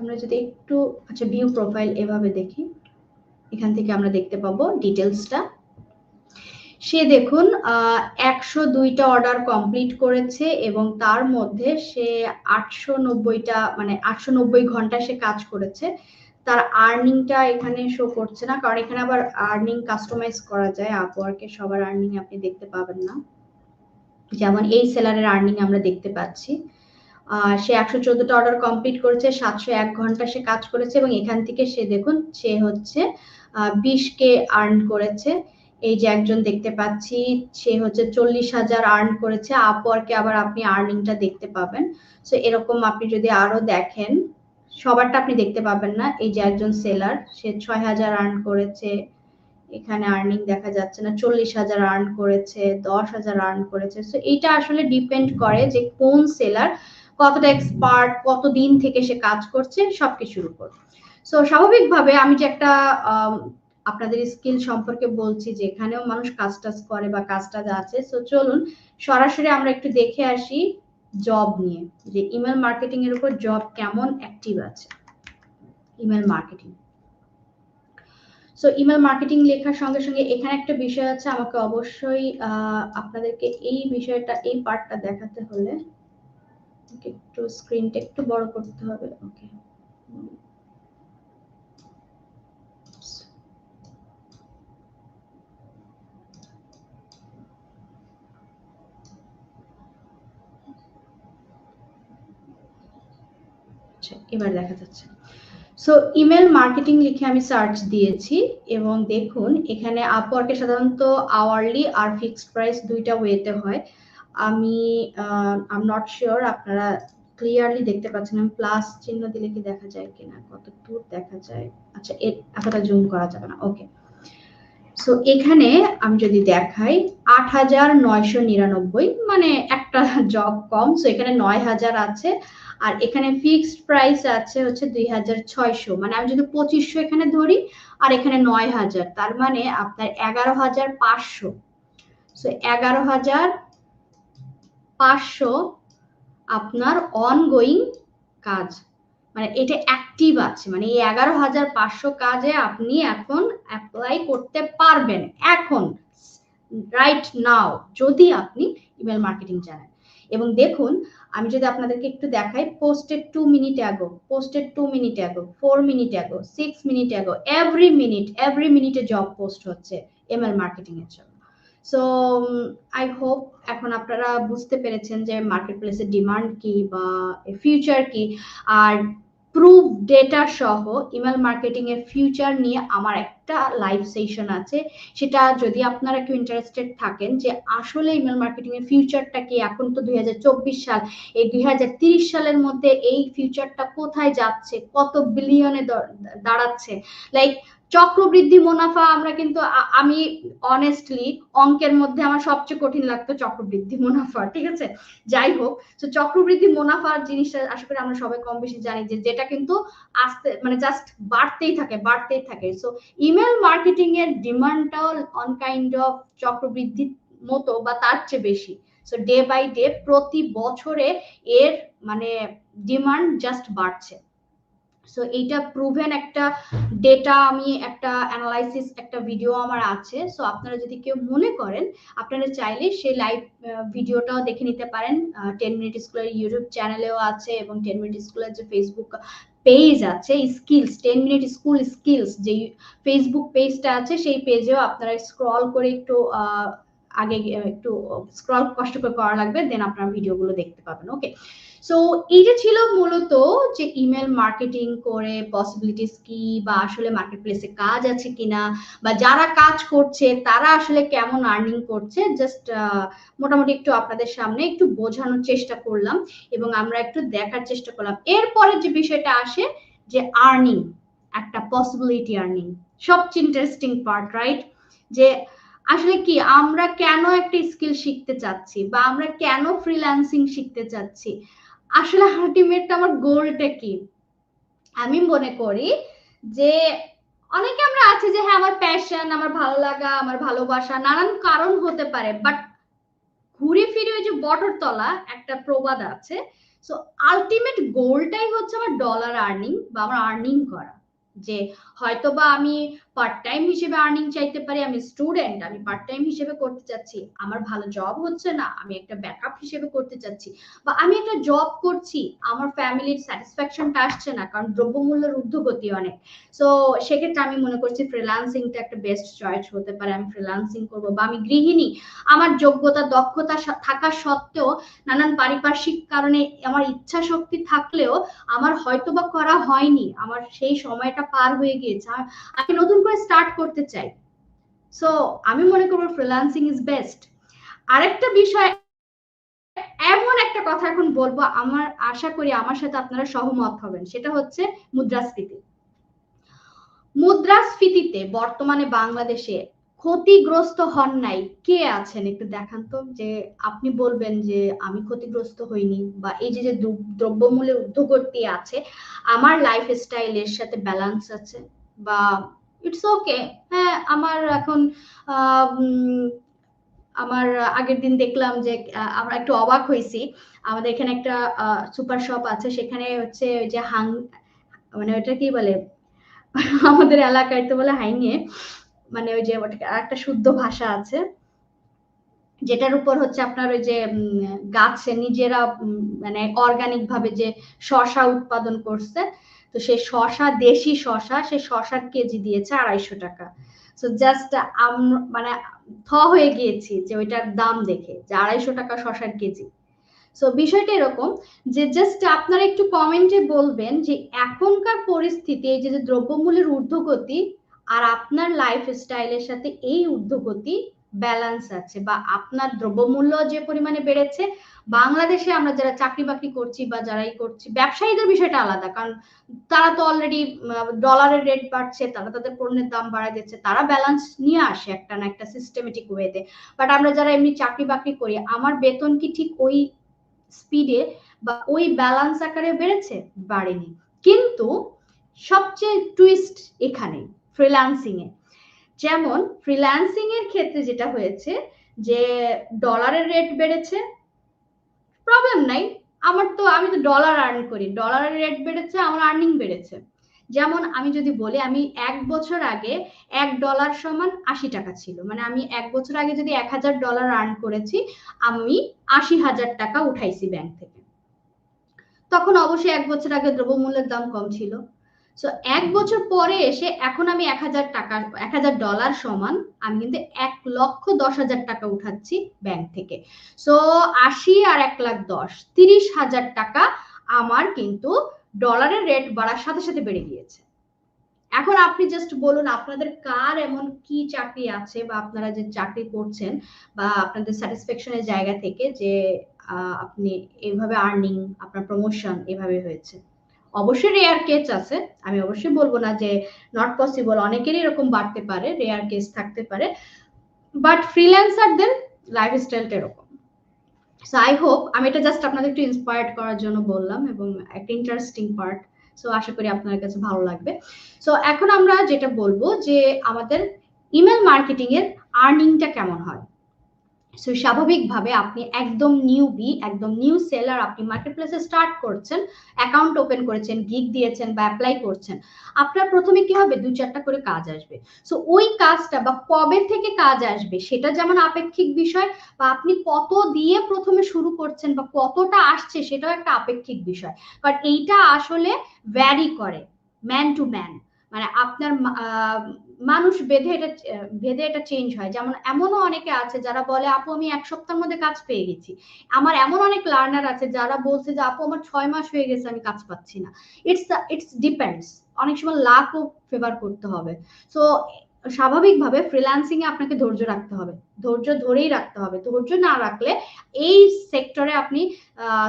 আমরা যদি একটু, আচ্ছা ভিউ প্রোফাইল এভাবে দেখি, এখান থেকে আমরা দেখতে পাবো ডিটেলসটা। সে দেখুন 102টা অর্ডার কমপ্লিট করেছে, এবং তার মধ্যে সে 890টা, মানে 890 ঘন্টা সে কাজ করেছে। তার আর্নিংটা এখানে শো করছে না, কারণ এখানে আবার আর্নিং কাস্টমাইজ করা যায়, আপওয়ার্কে সবার আর্নিং আপনি দেখতে পাবেন না। যেমন এই সেলারের আর্নিং আমরা দেখতে পাচ্ছি, সে 114টা অর্ডার কমপ্লিট করেছে, 701 ঘন্টা সে কাজ করেছে, এবং এখান থেকে সে দেখুন সে হচ্ছে 20K আর্ন করেছে। এই যে একজন দেখতে পাচ্ছি, সে হচ্ছে 40,000 আর্ন করেছে। আপওয়ার্কে আবার আপনি আর্নিংটা দেখতে পাবেন। সো এরকম আপনি যদি আরো দেখেন, সবারটা আপনি দেখতে পাবেন না। এই যে একজন সেলার, সে 6,000 আর্ন করেছে, এখানে আর্নিং দেখা যাচ্ছে না, 40,000 আর্ন করেছে, 10,000 আর্ন করেছে। সো এইটা আসলে ডিপেন্ড করে যে কোন সেলার কতটা এক্সপার্ট, কতদিন থেকে সে কাজ করছে, সবকিছুর উপর। সো স্বাভাবিকভাবে আমি যে একটা আপনাদের স্কিল সম্পর্কে বলছি, যে এখানেও মানুষ কাজ টাজ করে বা কাজ টাজ আছে। সো চলুন সরাসরি আমরা একটু দেখে আসি জব নিয়ে, যে ইমেল মার্কেটিং এর উপর জব কেমন অ্যাক্টিভ আছে। Email marketing. So email marketing লেখার সঙ্গে সঙ্গে এখানে একটা বিষয় আছে, আমাকে অবশ্যই আপনাদেরকে এই বিষয়টা, এই পার্টটা দেখাতে হলে একটু স্ক্রিনটা একটু বড় করতে হবে। ওকে, এবার দেখা যাচ্ছে। সো ইমেল মার্কেটিং লিখে আমি সার্চ দিয়েছি এবং দেখুন এখানে আপওয়ার্কে সাধারণত আওয়ারলি আর ফিক্সড প্রাইস দুইটা ওয়েতে হয়। আমি আই এম নট শিওর আপনারা ক্লিয়ারলি দেখতে পাচ্ছেন। আমি প্লাস চিহ্ন দিলে কি দেখা যায় কিনা, কত দূর দেখা যায়। আচ্ছা, এতটা জুম করা যাবে না। ওকে, সো এখানে আমি যদি দেখাই ৮,৯৯৯, মানে একটা জব কম। সো এখানে ৯,০০০ আছে আর এখানে ফিক্সড প্রাইস আছে হচ্ছে ২,৬০০, মানে আমি যদি ২৫০০ এখানে ধরি আর এখানে ৯,০০০, তার মানে আপনার ১১,৫০০। সো ১১,৫০০ আপনার অনগোয়িং কাজ, মানে এটা অ্যাক্টিভ আছে, মানে এই ১১,৫০০ কাজে আপনি এখন অ্যাপ্লাই করতে পারবেন এখন, রাইট নাও, যদি আপনি ইমেল মার্কেটিং জানেন। এবং দেখুন আমি যদি আপনাদেরকে একটু দেখাই, posted 2 minute ago, posted 2 minute ago, 4 minute ago, 6 minute ago, every মিনিটে জব পোস্ট হচ্ছে ইমেল মার্কেটিং এর জন্য। সো আই হোপ এখন আপনারা বুঝতে পেরেছেন যে মার্কেট প্লেসের ডিমান্ড কি বা ফিউচার কি। আর প্রুফ ডেটা সহ ইমেল মার্কেটিং এর ফিউচার নিয়ে আমার একটা লাইভ সেশন আছে, সেটা যদি আপনারা একটু ইন্টারেস্টেড থাকেন যে আসলে ইমেল মার্কেটিং এর ফিউচারটা কি। এখন তো ২০২৪ সাল, এই ২০৩০ সালের মধ্যে এই ফিউচারটা কোথায় যাচ্ছে, কত বিলিয়নে দাঁড়াচ্ছে, লাইক চক্রবৃদ্ধি মুনাফা। আমরা কিন্তু আমি অনেস্টলি অঙ্কের মধ্যে আমার সবচেয়ে কঠিন লাগতো চক্রবৃদ্ধি মুনাফা, ঠিক আছে। যাই হোক, তো চক্রবৃদ্ধি মুনাফার জিনিসটা আশা করি আমরা সবাই কম বেশি জানি যে যেটা কিন্তু আস্তে মানে জাস্ট বাড়তেই থাকে বাড়তেই থাকে। সো ইমেল মার্কেটিং এর ডিমান্ডটাও অন কাইন্ড অফ চক্রবৃদ্ধির মতো বা তার চেয়ে বেশি। সো ডে বাই ডে প্রতি বছরে এর মানে ডিমান্ড জাস্ট বাড়ছে। সো এইটা প্রুভেন একটা ডেটা, আমি একটা অ্যানালাইসিস একটা ভিডিও আমার আছে। সো আপনারা যদি কেউ মনে করেন, আপনারা চাইলে সেই লাইভ ভিডিওটাও দেখে নিতে পারেন। 10 মিনিট স্কুলের ইউটিউব চ্যানেলেও আছে এবং 10 মিনিট স্কুলের যে ফেসবুক পেজ আছে স্কিলস, 10 মিনিট স্কুল স্কিলস যে ফেসবুক পেজটা আছে, সেই পেজেও আপনারা স্ক্রল করে একটু আগে একটু স্ক্রল কষ্ট করে করা লাগবে, দেন আপনারা ভিডিওগুলো দেখতে পাবেন। ওকে, সো এইটা ছিল মূলত যে ইমেল মার্কেটিং করে পসিবিলিটিস কি, বা আসলে মার্কেট প্লেসে কাজ আছে কিনা, বা যারা কাজ করছে তারা আসলে কেমন আর্নিং করছে, জাস্ট মোটামুটি একটু আপনাদের সামনে একটু বোঝানোর চেষ্টা করলাম এবং আমরা একটু দেখার চেষ্টা করলাম। এরপরে যে বিষয়টা আসে যে আর্নিং, একটা পসিবিলিটি আর্নিং, সবচেয়ে ইন্টারেস্টিং পার্ট, রাইট? যে আসলে কি আমরা কেন একটা স্কিল শিখতে চাচ্ছি বা আমরা কেন ফ্রিল্যান্সিং শিখতে চাচ্ছি, আসলে আলটিমেট আমার গোলটা কি। আমি মনে করি যে অনেকে আমরা আছে যে হ্যাঁ আমার প্যাশন, আমার ভালো লাগা, আমার ভালোবাসা, নানান কারণ হতে পারে, বাট ঘুরে ফিরে ওই যে বটর তলা একটা প্রবাদ আছে। সো আলটিমেট গোলটাই হচ্ছে আমার ডলার আর্নিং বা আমার আর্নিং করা। যে হয়তো বা আমি পার্ট টাইম হিসেবে আর্নিং চাইতে পারি, আমি স্টুডেন্ট, আমি পার্ট টাইম হিসেবে করতে চাচ্ছি, আমার ভালো জব হচ্ছে না, আমি একটা ব্যাকআপ হিসেবে করতে চাচ্ছি, বা আমি একটা জব করছি, আমার ফ্যামিলির স্যাটিসফ্যাকশনটা আসছে না কারণ দ্রব্যমূল্যের ঊর্ধ্বগতি অনেক। সো সেক্ষেত্রে আমি মনে করছি ফ্রিল্যান্সিংটা একটা বেস্ট চয়েস হতে পারে। আমি ফ্রিল্যান্সিং করবো, বা আমি গৃহিণী, আমার যোগ্যতা দক্ষতা থাকা সত্ত্বেও নানান পারিপার্শ্বিক কারণে আমার ইচ্ছা শক্তি থাকলেও আমার হয়তো বা করা হয়নি, আমার সেই সময়টা পার হয়ে গিয়েছে, আমি নতুন করে স্টার্ট করতে চাই। সো আমি মনে করবো ফ্রিল্যান্সিং ইজ বেস্ট। আরেকটা বিষয়, এমন একটা কথা এখন বলবো, আমার আশা করি আমার সাথে আপনারা সহমত হবেন, সেটা হচ্ছে মুদ্রাস্ফীতি। মুদ্রাস্ফীতিতে বর্তমানে বাংলাদেশে ক্ষতিগ্রস্ত হন নাই কে আছেন একটু দেখান তো, যে আপনি বলবেন যে আমি ক্ষতিগ্রস্ত হইনি, বা এই যে যে দ্রব্যমূল্যের ঊর্ধ্বগতি আছে আমার লাইফ স্টাইলের সাথে ব্যালেন্স আছে, বা ইটস ওকে। হ্যাঁ, আমার এখন আমার আগের দিন দেখলাম যে আমরা একটু অবাক হয়েছি, আমাদের এখানে একটা সুপার শপ আছে, সেখানে হচ্ছে যে মানে ওটা কি বলে আমাদের এলাকায় তো বলে হাইঙে, মানে ওই যে একটা শুদ্ধ ভাষা আছে যেটার উপর হচ্ছে আপনার ওই যে গাছে নিজেরা মানে অর্গানিক ভাবে যে শশা উৎপাদন করছে, তো সেই শশা, দেশি শশা, সেই শশার কেজি দিয়েছে 250 টাকা। সো জাস্ট মানে থ হয়ে গিয়েছি যে ওইটার দাম দেখে, যে 250 টাকা শশার কেজি। সো বিষয়টা এরকম যে জাস্ট আপনারা একটু কমেন্টে বলবেন যে এখনকার পরিস্থিতি, এই যে দ্রব্যমূল্যের ঊর্ধ্বগতি আর আপনার লাইফস্টাইলের সাথে এই ঊর্ধ্বগতি ব্যালেন্স আছে, বা আপনার দ্রব্যমূল্য যে পরিমাণে বেড়েছে, বাংলাদেশে আমরা যারা চাকরি বাকরি করছি বা যারাই করছি, ব্যবসায়ীদের বিষয়টা আলাদা, কারণ তারা তো অলরেডি ডলারের রেট বাড়ছে, তারা তাদের পণ্যের দাম বাড়ায় দিচ্ছে, তারা ব্যালেন্স নিয়ে আসে একটা না একটা সিস্টেমেটিক ওয়েতে। বাট আমরা যারা এমনি চাকরি বাকরি করি, আমার বেতন কি ঠিক ওই স্পিডে বা ওই ব্যালেন্স আকারে বেড়েছে? বাড়েনি। কিন্তু সবচেয়ে টুইস্ট এখানে ফ্রিল্যান্সিং এ, যেমন ফ্রিল্যান্সিং এর ক্ষেত্রে যেটা হয়েছে যে ডলারের রেট বেড়েছে, প্রবলেম নাই, আমি তো ডলার আর্ন করি, ডলারের রেট বেড়েছে, আমার আর্নিং বেড়েছে। যেমন আমি যদি বলি, আমি 1 বছর আগে $1 সমান 80 টাকা ছিল, মানে আমি 1 বছর আগে যদি $1000 আর্ন করেছি, আমি 80,000 টাকা উঠাইছি ব্যাংক থেকে। তখন অবশ্যই 1 বছর আগে দ্রব্যমূল্যের দাম কম ছিল। সো 1 বছর পরে এসে এখন আমি 1000 টাকা, $1000 সমান আমি কিন্তু 1,10,000 টাকা উঠাচ্ছি ব্যাংক থেকে। সো 80 আর 1,10,000, 30,000 টাকা আমার কিন্তু ডলারের রেট বাড়ার সাথে সাথে বেড়ে গিয়েছে। এখন আপনি জাস্ট বলুন আপনাদের কার এমন কি চাকরি আছে, বা আপনারা যে চাকরি করছেন, বা আপনাদের স্যাটিসফ্যাকশনের জায়গা থেকে যে আপনি এইভাবে আর্নিং, আপনার প্রমোশন এভাবে হয়েছে। অবশ্যই রেয়ার কেস আছে, আমি অবশ্যই বলবো না যে নট পসিবল, অনেকেরই এরকম বাড়তে পারে, রেয়ার কেস থাকতে পারে, বাট ফ্রিল্যান্সারদের লাইফস্টাইলটা এরকম। সো আই হোপ আমি এটা জাস্ট আপনাদের একটু ইন্সপায়ার্ড করার জন্য বললাম, এবং একটা ইন্টারেস্টিং পার্ট। সো আশা করি আপনার কাছে ভালো লাগবে। সো এখন আমরা যেটা বলবো যে আমাদের ইমেল মার্কেটিং এর আর্নিংটা কেমন হয়। সো স্বাভাবিকভাবে আপনি একদম নিউবি, একদম নিউ সেলার, আপনি মার্কেটপ্লেসে স্টার্ট করছেন, অ্যাকাউন্ট ওপেন করেছেন, গিগ দিয়েছেন বা অ্যাপ্লাই করছেন, আপনার প্রথমে কি হবে, 2-4টা করে কাজ আসবে। সো ওই কাজটা বা কবে থেকে কাজ আসবে সেটা যেমন আপেক্ষিক বিষয়, বা আপনি কত দিয়ে প্রথমে শুরু করছেন বা কতটা আসছে সেটাও একটা আপেক্ষিক বিষয়, কারণ এইটা আসলে ভ্যারি করে ম্যান টু ম্যান, মানে আপনার মানুষ ভেদে এটা চেঞ্জ হয়। যেমন এমনও অনেকে আছে যারা বলে আপু আমি 1 সপ্তাহের মধ্যে কাজ পেয়ে গেছি। আমার এমন অনেক লার্নার আছে যারা বলছে যে আপু আমার 6 মাস হয়ে গেছে আমি কাজ পাচ্ছি না। ইটস ডিপেন্ডস, অনেক সময় লাকও ফেভার করতে হবে। সো স্বাভাবিকভাবে ফ্রিল্যান্সিং এ আপনাকে ধৈর্য রাখতে হবে, ধৈর্য ধরেই রাখতে হবে, ধৈর্য না রাখলে এই সেক্টরে আপনি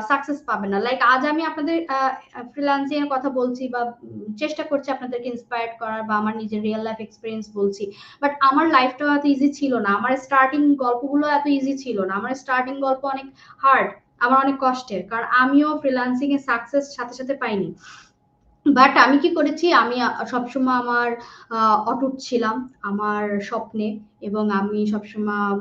সাকসেস পাবেন না। লাইক আজ আমি আপনাদের ফ্রিল্যান্সিং এর কথা বলছি, বা চেষ্টা করছি আপনাদেরকে ইন্সপায়ার্ড করার, বা আমার নিজের রিয়েল লাইফ এক্সপিরিয়েন্স বলছি, বাট আমার লাইফটাও এত ইজি ছিল না, আমার স্টার্টিং গল্পগুলো এত ইজি ছিল না, আমার স্টার্টিং গল্প অনেক হার্ড, আমার অনেক কষ্টের, কারণ আমিও ফ্রিল্যান্সিং এ সাকসেস সাথে সাথে পাইনি। বাট আমি কি করেছি, আমি সবসময় আমার অটুট ছিলাম আমার স্বপ্নে, এবং আমি সবসময়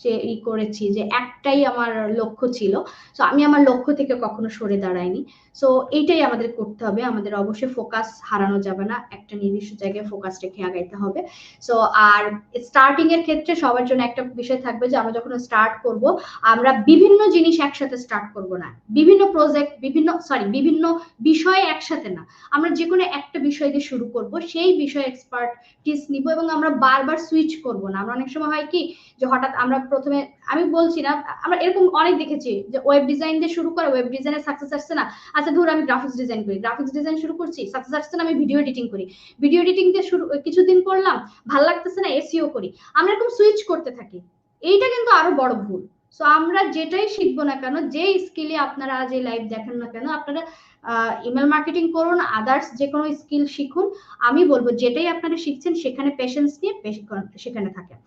যে করেছি যে একটাই আমার লক্ষ্য ছিল। সো আমি আমার লক্ষ্য থেকে কখনো সরে দাঁড়াইনি। সো এইটাই আমাদের করতে হবে, আমাদের অবশ্যই ফোকাস হারানো যাবে না, একটা নির্দিষ্ট জায়গায় ফোকাস রেখে আগাইতে হবে। সো আর স্টার্টিং এর ক্ষেত্রে সবার জন্য একটা বিষয় থাকবে যে আমরা যখন স্টার্ট করব, আমরা বিভিন্ন জিনিস একসাথে স্টার্ট করব না, বিভিন্ন প্রজেক্ট, বিভিন্ন বিষয় একসাথে না, আমরা যে কোনো একটা বিষয় দিয়ে শুরু করব, সেই বিষয়ে এক্সপার্টিস নিব, এবং আমরা বারবার সুইচ করব না। আমরা অনেক সময় হয় কি যে হঠাৎ আমরা প্রথমে, আমি বলছি না, আমরা এরকম অনেক দেখেছি যে ওয়েব ডিজাইন দিয়ে শুরু করে, ওয়েব ডিজাইনের সাকসেস আসছে না, আচ্ছা ধর আমি গ্রাফিক্স ডিজাইন করি, গ্রাফিক্স ডিজাইন শুরু করছি, সাকসেস আসছে না, আমি ভিডিও এডিটিং করি, ভিডিও এডিটিং দিয়ে শুরু কিছুদিন করলাম, ভাল লাগতেছে না, এসইও করি, আমরা এরকম সুইচ করতে থাকি। এইটা কিন্তু আরো বড় ভুল। সো আমরা যেটাই শিখবো না কেন, যে স্কিলে আপনারা আজ এই লাইভ দেখেন না কেন, আপনারা ইমেল মার্কেটিং করুন, আদার্স যে কোনো স্কিল শিখুন, আমি বলবো যেটাই আপনারা শিখছেন সেখানে পেশেন্স নিয়ে সেখানে থাকেন।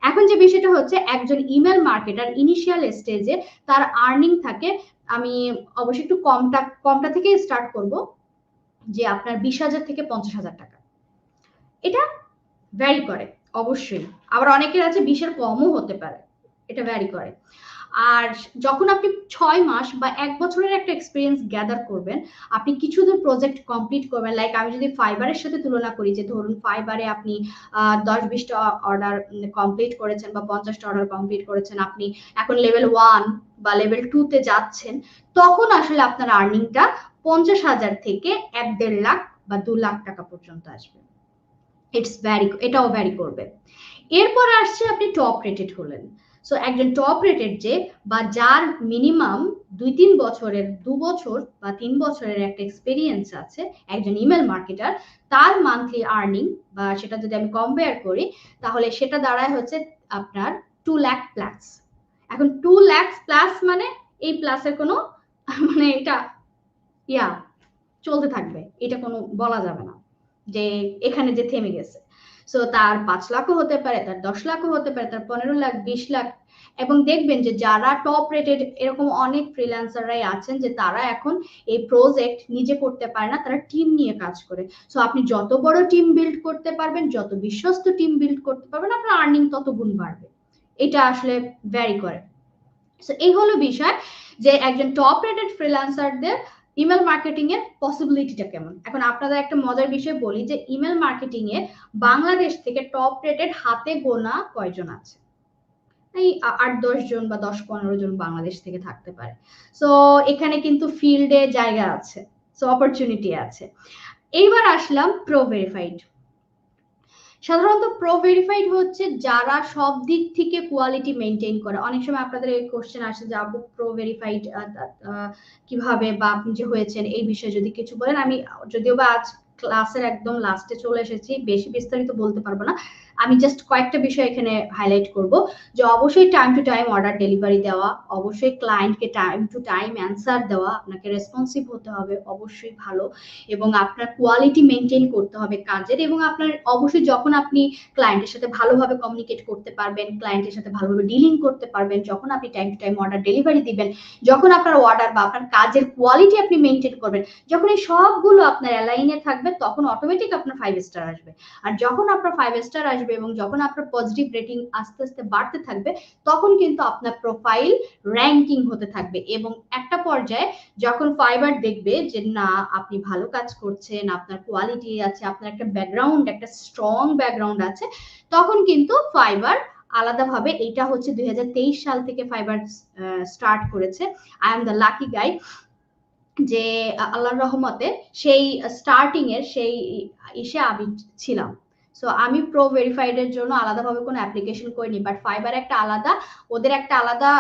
এখন যে বিষয়টা হচ্ছে, একজন ইমেল মার্কেটার ইনিশিয়াল স্টেজে তার আর্নিং থাকে, আমি অবশ্যই একটু কমটা থেকে স্টার্ট করব, যে আপনার 20,000 থেকে 50,000 টাকা, এটা ভ্যারি করে অবশ্যই, আবার অনেকের আছে 20-এর কমও হতে পারে, এটা ভ্যারি করে। আর যখন আপনি 6 মাস বা 1 বছরের একটা এক্সপিরিয়েন্স গ্যাদার করবেন, আপনি কিছু দূর প্রজেক্ট কমপ্লিট করবেন, লাইক আমি যদি ফাইবারের সাথে তুলনা করি, যে ধরুন ফাইবারে আপনি 10-20টা অর্ডার কমপ্লিট করেছেন বা 50টা অর্ডার কমপ্লিট করেছেন, আপনি এখন লেভেল 1 বা লেভেল 2 তে যাচ্ছেন, তখন আসলে আপনার আর্নিংটা 50,000 থেকে 1-1.5 লাখ বা 2 লাখ টাকা পর্যন্ত আসবে। এটাও ভ্যারি করবে। এরপর আসছে আপনি টপ রেটেড হলেন। সো একজন টপ রেটেড যে, বা যার মিনিমাম 2-3 বছরের, 2 বছর বা 3 বছরের একটা এক্সপিরিয়েন্স আছে, একজন ইমেল মার্কেটার, তার মান্থলি আর্নিং বা সেটা যদি আমি কম্পেয়ার করি, তাহলে সেটা দাঁড়ায় হচ্ছে আপনার 2 লাখ প্লাস। এখন 2 লাখ প্লাস মানে এই প্লাসের কোনো মানে এটা চলতে থাকবে, এটা কোনো বলা যাবে না যে এখানে যে থেমে গেছে। সো তার 5 লাখও হতে পারে, তার 10 লাখও হতে পারে, তার 15 লাখ, 20 লাখ। এবং দেখবেন যে যারা টপ রেটেড, এরকম অনেক ফ্রিল্যান্সাররাই আছেন যে তারা এখন এই প্রজেক্ট নিজে করতে পারে না, তারা টিম নিয়ে কাজ করে। সো আপনি যত বড় টিম বিল্ড করতে পারবেন, যত বিশ্বস্ত টিম বিল্ড করতে পারবেন, আপনার আর্নিং তত গুণ বাড়বে। এটা আসলে ভ্যারি করে। সো এই হলো বিষয় যে একজন টপ রেটেড ফ্রিল্যান্সারদের ইমেল মার্কেটিং এর পসিবিলিটিটা কেমন। এখন আপনাদের একটা মজার বিষয় বলি, যে ইমেল মার্কেটিং এ বাংলাদেশ থেকে টপ রেটেড হাতে গোনা কয়জন আছে? এই 8-10 জন বা 10-15 জন বাংলাদেশ থেকে থাকতে পারে। সো এখানে কিন্তু ফিল্ডে জায়গা আছে, সো অপরচুনিটি আছে। এইবার আসলাম প্রো ভেরিফাইড। সাধারণত প্রো ভেরিফাইড হচ্ছে যারা সব দিক থেকে কোয়ালিটি মেনটেন করে। অনেক সময় আপনাদের এই কোশ্চেন আসে যে আপু প্রো ভেরিফাইড কিভাবে, বা আপনি যে হয়েছেন এই বিষয়ে যদি কিছু বলেন। আমি যদিও বা আজ ক্লাসের একদম লাস্টে চলে এসেছি, বেশি বিস্তারিত বলতে পারবো না, আমি জাস্ট কয়েকটা বিষয় এখানে হাইলাইট করব। যে অবশ্যই time to time order delivery দেওয়া, অবশ্যই ক্লায়েন্টকে টাইম টু টাইম অ্যান্সার দেওয়া, আপনাকে রেসপন্সিভ হতে হবে অবশ্যই ভালো, এবং আপনার কোয়ালিটি মেনটেন করতে হবে কাজের, এবং আপনার অবশ্যই যখন আপনি ক্লায়েন্টের সাথে ভালোভাবে কমিউনিকেট করতে পারবেন, ক্লায়েন্টের সাথে ভালোভাবে ডিলিং করতে পারবেন, যখন আপনি time to time order delivery দিবেন, যখন আপনার অর্ডার বা আপনার কাজের কোয়ালিটি আপনি মেনটেন করবেন, যখন এই সবগুলো আপনার অ্যালাইনে থাকবে, তখন অটোমেটিক আপনার 5 স্টার আসবে। আর যখন আপনার 5 স্টার আসবে এবং যখন আপনার পজিটিভ রেটিং আস্তে আস্তে বাড়তে থাকবে, তখন কিন্তু আপনার প্রোফাইল র্যাঙ্কিং হতে থাকবে, এবং একটা পর্যায়ে যখন ফাইবার দেখবে যে না আপনি ভালো কাজ করছেন, আপনার কোয়ালিটি আছে, আপনার একটা ব্যাকগ্রাউন্ড, একটা স্ট্রং ব্যাকগ্রাউন্ড আছে, তখন কিন্তু ফাইবার আলাদাভাবে, এটা হচ্ছে 2023 সাল থেকে ফাইবার স্টার্ট করেছে। আই এম দ্য লাকি গাই যে আল্লাহর রহমতে সেই স্টার্টিং এর সেই ইসে আমি ছিলাম। সো আমি প্রো ভেরিফাইড এর জন্য আলাদাভাবে কোনো অ্যাপ্লিকেশন করিনি, বাট ফাইবার একটা আলাদা, ওদের একটা আলাদা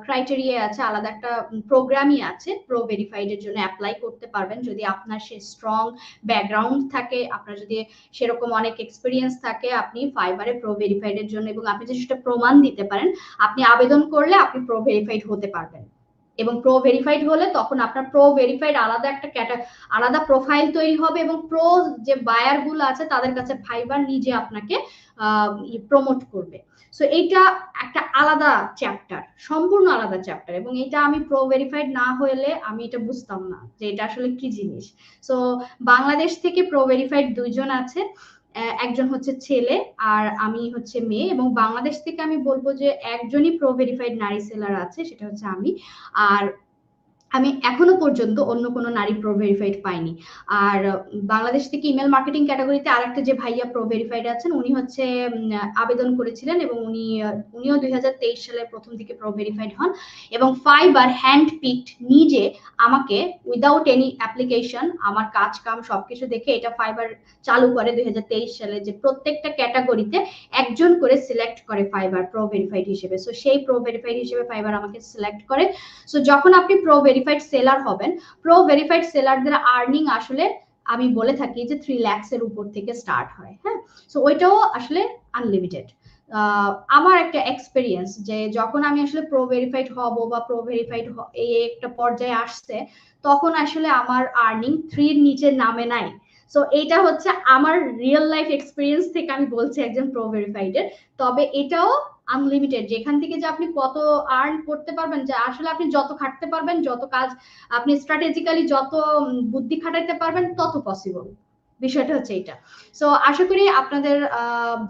ক্রাইটেরিয়া আছে, আলাদা একটা প্রোগ্রামই আছে প্রো ভেরিফাইড এর জন্য অ্যাপ্লাই করতে পারবেন যদি আপনার সে স্ট্রং ব্যাকগ্রাউন্ড থাকে, আপনার যদি সেরকম অনেক এক্সপিরিয়েন্স থাকে, আপনি ফাইবারে প্রো ভেরিফাইড এর জন্য, এবং আপনি যদি সেটা প্রমাণ দিতে পারেন, আপনি আবেদন করলে আপনি প্রো ভেরিফাইড হতে পারবেন। এবং প্রো ভেরিফাইড হলে তখন আপনার প্রো ভেরিফাইড আলাদা একটা আলাদা প্রোফাইল তৈরি হবে, এবং প্রো যে বায়ার গুলো আছে তাদের কাছে ফাইবার নিজে আপনাকে প্রমোট করবে। সো এইটা একটা আলাদা চ্যাপ্টার, সম্পূর্ণ আলাদা চ্যাপ্টার, এবং এটা আমি প্রো ভেরিফাইড না হলে আমি এটা বুঝতাম না যে এটা আসলে কি জিনিস। সো বাংলাদেশ থেকে প্রো ভেরিফাইড 2 জন আছে, একজন হচ্ছে ছেলে আর আমি হচ্ছে মেয়ে, এবং বাংলাদেশ থেকে আমি বলবো যে একজনই প্রো ভেরিফাইড নারী সেলার আছে, সেটা হচ্ছে আমি। আর আমি এখনো পর্যন্ত অন্য কোনো নারী প্রো ভেরিফাইড পাইনি। আর বাংলাদেশ থেকে ইমেল মার্কেটিং ক্যাটাগরিতে আরেকটা যে ভাইয়া প্রো ভেরিফাইড আছেন, উনি হচ্ছে আবেদন করেছিলেন, এবং উনিও 2023 সালের প্রথম দিকে প্রো ভেরিফাইড হন, এবং ফাইবার হ্যান্ড পিকড নিজে আমাকে উইদাউট এনি অ্যাপ্লিকেশন আমার কাজ কাম সবকিছু দেখে এটা ফাইবার চালু করে 2023 সালে, যে প্রত্যেকটা ক্যাটাগরিতে একজন করে সিলেক্ট করে ফাইবার প্রো ভেরিফাইড হিসেবে। সো সেই প্রো ভেরিফাইড হিসেবে ফাইবার আমাকে সিলেক্ট করে। সো যখন আপনি প্রো ভেরিফাইড সেলার হবেন, প্রো ভেরিফাইড সেলারদের আর্নিং আসলে আমি বলে থাকি যে 3 লাখস এর উপর থেকে স্টার্ট হয়। হ্যাঁ, সো ওইটাও আসলে আনলিমিটেড। আমার একটা এক্সপেরিয়েন্স যে যখন আমি আসলে প্রো ভেরিফাইড হব বা প্রো ভেরিফাইড এই একটা পর্যায়ে আসছে, তখন আসলে আমার আর্নিং 3 এর নিচে নামে নাই। সো এইটা হচ্ছে আমার রিয়েল লাইফ এক্সপিরিয়েন্স থেকে আমি বলছি একজন প্রো ভেরিফাইডের। তবে এটাও আনলিমিটেড, যেখান থেকে যে আপনি কত আর্ন করতে পারবেন, যে আসলে আপনি যত খাটতে পারবেন, যত কাজ আপনি স্ট্র্যাটেজিক্যালি যত বুদ্ধি খাটাইতে পারবেন, তত পসিবল। বিষয়টা হচ্ছে এটা। সো আশা করি আপনাদের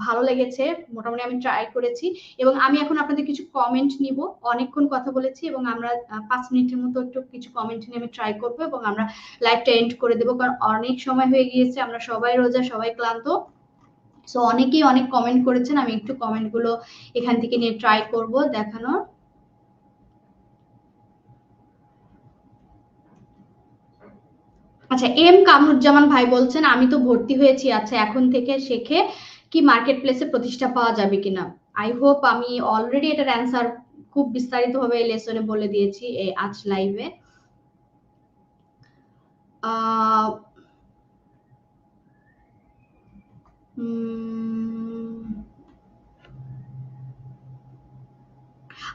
ভালো লেগেছে। মোটামুটি আমি ট্রাই করেছি এবং আমি এখন আপনাদের কিছু কমেন্ট নিব। অনেকক্ষণ কথা বলেছি এবং আমরা 5 মিনিটের মতো একটু কিছু কমেন্ট নিয়ে আমি ট্রাই করব এবং আমরা লাইভটা এন্ড করে দেব, কারণ অনেক সময় হয়ে গিয়েছে, আমরা সবাই রোজা, সবাই ক্লান্ত। সো অনেকেই অনেক কমেন্ট করেছেন, আমি একটু কমেন্টগুলো এখান থেকে নিয়ে ট্রাই করব দেখানোর। আচ্ছা, এম কামরুজ্জামান ভাই বলছেন আমি তো ভর্তি হয়েছি, আচ্ছা এখন থেকে শেখে কি মার্কেট প্লেসে প্রতিষ্ঠা পাওয়া যাবে কিনা। আই হোপ আমি অলরেডি এটার অ্যান্সার খুব বিস্তারিত ভাবে এই লেসনে বলে দিয়েছি এই আজ লাইভে।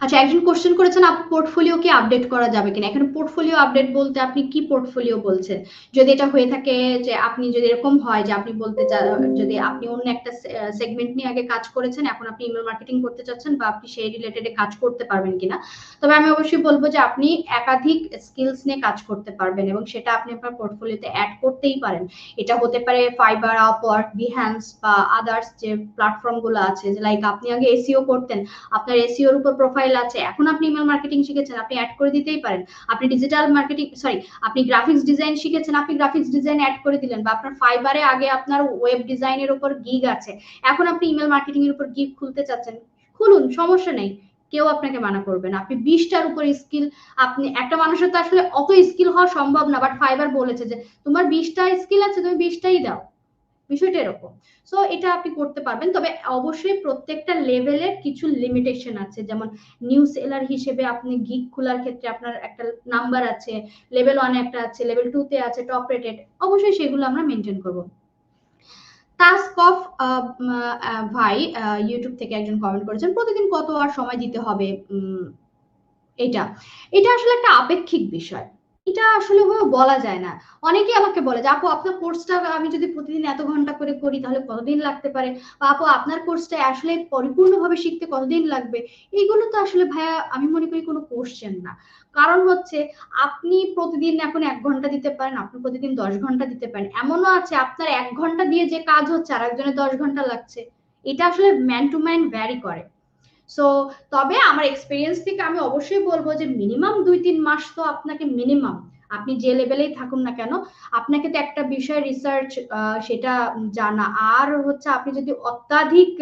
আচ্ছা, একজন কোশ্চেন করেছেন আপু পোর্টফোলিও কি আপডেট করা যাবে কিনা। এখানে পোর্টফোলিও আপডেট বলতে আপনি কি পোর্টফোলিও বলছেন? যদি এটা হয়ে থাকে যে আপনি যদি এরকম হয় যে আপনি বলতে যদি আপনি অন্য একটা সেগমেন্ট নিয়ে আগে কাজ করেছেন, এখন আপনি ইমেল মার্কেটিং করতে চাচ্ছেন বা আপনি সেই রিলেটেড কাজ করতে পারবেন কিনা, তবে আমি অবশ্যই বলবো যে আপনি একাধিক স্কিলস নিয়ে কাজ করতে পারবেন এবং সেটা আপনি আপনার পোর্টফোলিওতে অ্যাড করতেই পারেন। এটা হতে পারে ফাইবার, আপওয়ার্ক, বিহ্যান্স বা আদার্স যে প্ল্যাটফর্ম গুলো আছে, যে লাইক আপনি আগে এসইও করতেন, আপনার এসইও এর উপর প্রোফাইল আছে, এখন আপনি ইমেল মার্কেটিং শিখেছেন, আপনি অ্যাড করে দিতেই পারেন। আপনি ডিজিটাল মার্কেটিং আপনি গ্রাফিক্স ডিজাইন শিখেছেন, আপনি গ্রাফিক্স ডিজাইন অ্যাড করে দিলেন, বা আপনার ফাইবারে আগে আপনার ওয়েব ডিজাইনের উপর গিগ আছে, এখন আপনি ইমেল মার্কেটিং এর উপর গিগ খুলতে চাচ্ছেন, খুলুন, সমস্যা নেই, কেউ আপনাকে মানা করবে না। আপনি 20টার উপর স্কিল, আপনি একটা মানুষের তো আসলে অত স্কিল হওয়া সম্ভব না, বাট ফাইবার বলেছে যে তোমার 20টা স্কিল আছে, তুমি 20টাই দাও, বিষয়টা এরকম। সো এটা আপনি করতে পারবেন, তবে অবশ্যই প্রত্যেকটা লেভেলের কিছু লিমিটেশন আছে। যেমন নিউ সেলার হিসেবে আপনি গিগ খোলার ক্ষেত্রে আপনার একটা নাম্বার আছে, লেভেল 1 একটা আছে, লেভেল 2 তে আছে টপ রেটেড, অবশ্যই সেগুলো আমরা মেনটেন করব। টাস্ক অফ ভাই ইউটিউব থেকে একজন কমেন্ট করেছেন প্রতিদিন কত আর সময় দিতে হবে। এটা এটা আসলে একটা আপেক্ষিক বিষয়, এটা আসলে বলা যায় না। অনেকেই আমাকে বলে যে আপু আপনার কোর্সটা আমি যদি প্রতিদিন এত ঘন্টা করে করি তাহলে কতদিন লাগতে পারে, বা আপু আপনার কোর্সটা আসলে পরিপূর্ণভাবে শিখতে কতদিন লাগবে। এইগুলো তো আসলে ভাইয়া আমি মনে করি কোনো কোশ্চেন না। কারণ হচ্ছে আপনি প্রতিদিন এখন 1 ঘন্টা দিতে পারেন, আপনি প্রতিদিন 10 ঘন্টা দিতে পারেন, এমনও আছে আপনার 1 ঘন্টা দিয়ে যে কাজ হচ্ছে আর একজনের 10 ঘন্টা লাগছে। এটা আসলে ম্যান টু ম্যান ভ্যারি করে। সো তবে আমার এক্সপিরিয়েন্স থেকে আমি অবশ্যই বলবো যে মিনিমাম 2-3 মাস তো আপনাকে, মিনিমাম আপনি যে লেভেলেই থাকুন না কেন, আপনাকে তো একটা বিষয় রিসার্চ সেটা জানা, আর হচ্ছে আপনি যদি অত্যাধিক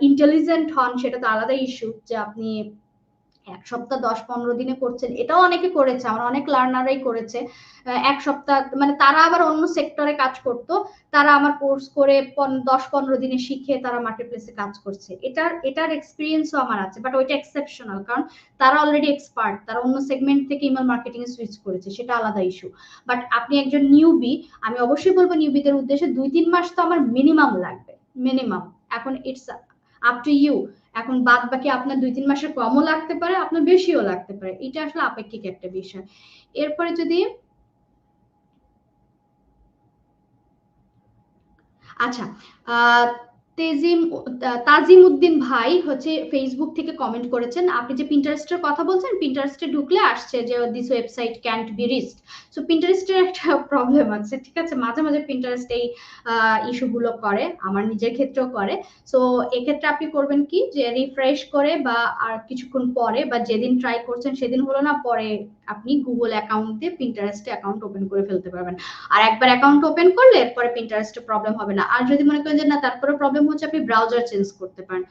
ইন্টেলিজেন্ট হন সেটা তো আলাদা ইস্যু, যে আপনি 1 সপ্তাহ 10-15 দিনে করছেন, এটাও অনেকে করেছে, আমার অনেক লার্নারাই করেছে। 1 সপ্তাহ, মানে তারা আবার অন্য সেক্টরে কাজ করতো, তারা আমার কোর্স করে 10-15 দিনে শিখে তারা মার্কেট প্লেসে কাজ করছে। এটার এক্সপিরিয়েন্সও আমার আছে, বাট ওইটা এক্সেপশনাল, কারণ তারা অলরেডি এক্সপার্ট, তারা অন্য সেগমেন্ট থেকে ইমেল মার্কেটিং এ সুইচ করেছে, সেটা আলাদা ইস্যু। বাট আপনি একজন নিউবি, আমি অবশ্যই বলবো নিউবিদের উদ্দেশ্যে 2-3 মাস তো আমার মিনিমাম লাগবে, মিনিমাম। এখন ইটস আপ টু ইউ, এখন বাদ বাকি আপনার 2-3 মাসের কমও লাগতে পারে, আপনার বেশিও লাগতে পারে, এটা আসলে আপেক্ষিক একটা বিষয়। এরপরে যদি আচ্ছা, আহ তাজিম উদ্দিন ভাই হচ্ছে ফেসবুক থেকে কমেন্ট করেছেন, আপনি যে পিন্টারেস্টের কথা বলছেন, পিন্টারেস্টে ঢুকলে আসছে যে this website can't be reached. So পিন্টারেস্টের একটা প্রবলেম আছে, ঠিক আছে, মাঝে মাঝে পিন্টারেস্ট এই ইস্যুগুলো করে, আমার নিজের ক্ষেত্রেও করে। সো এক্ষেত্রে আপনি করবেন কি, যে রিফ্রেশ করে বা আর কিছুক্ষণ পরে বা যেদিন ট্রাই করছেন সেদিন হলো না, পরে আপনি গুগল অ্যাকাউন্ট দিয়ে পিন্টারেস্টে অ্যাকাউন্ট ওপেন করে ফেলতে পারবেন। আর একবার অ্যাকাউন্ট ওপেন করলে এরপরে পিন্টারেস্টে প্রবলেম হবে না। আর যদি মনে করেন যে না তারপরে প্রবলেম হচ্ছে, আপনি ব্রাউজার চেঞ্জ করতে পারেন।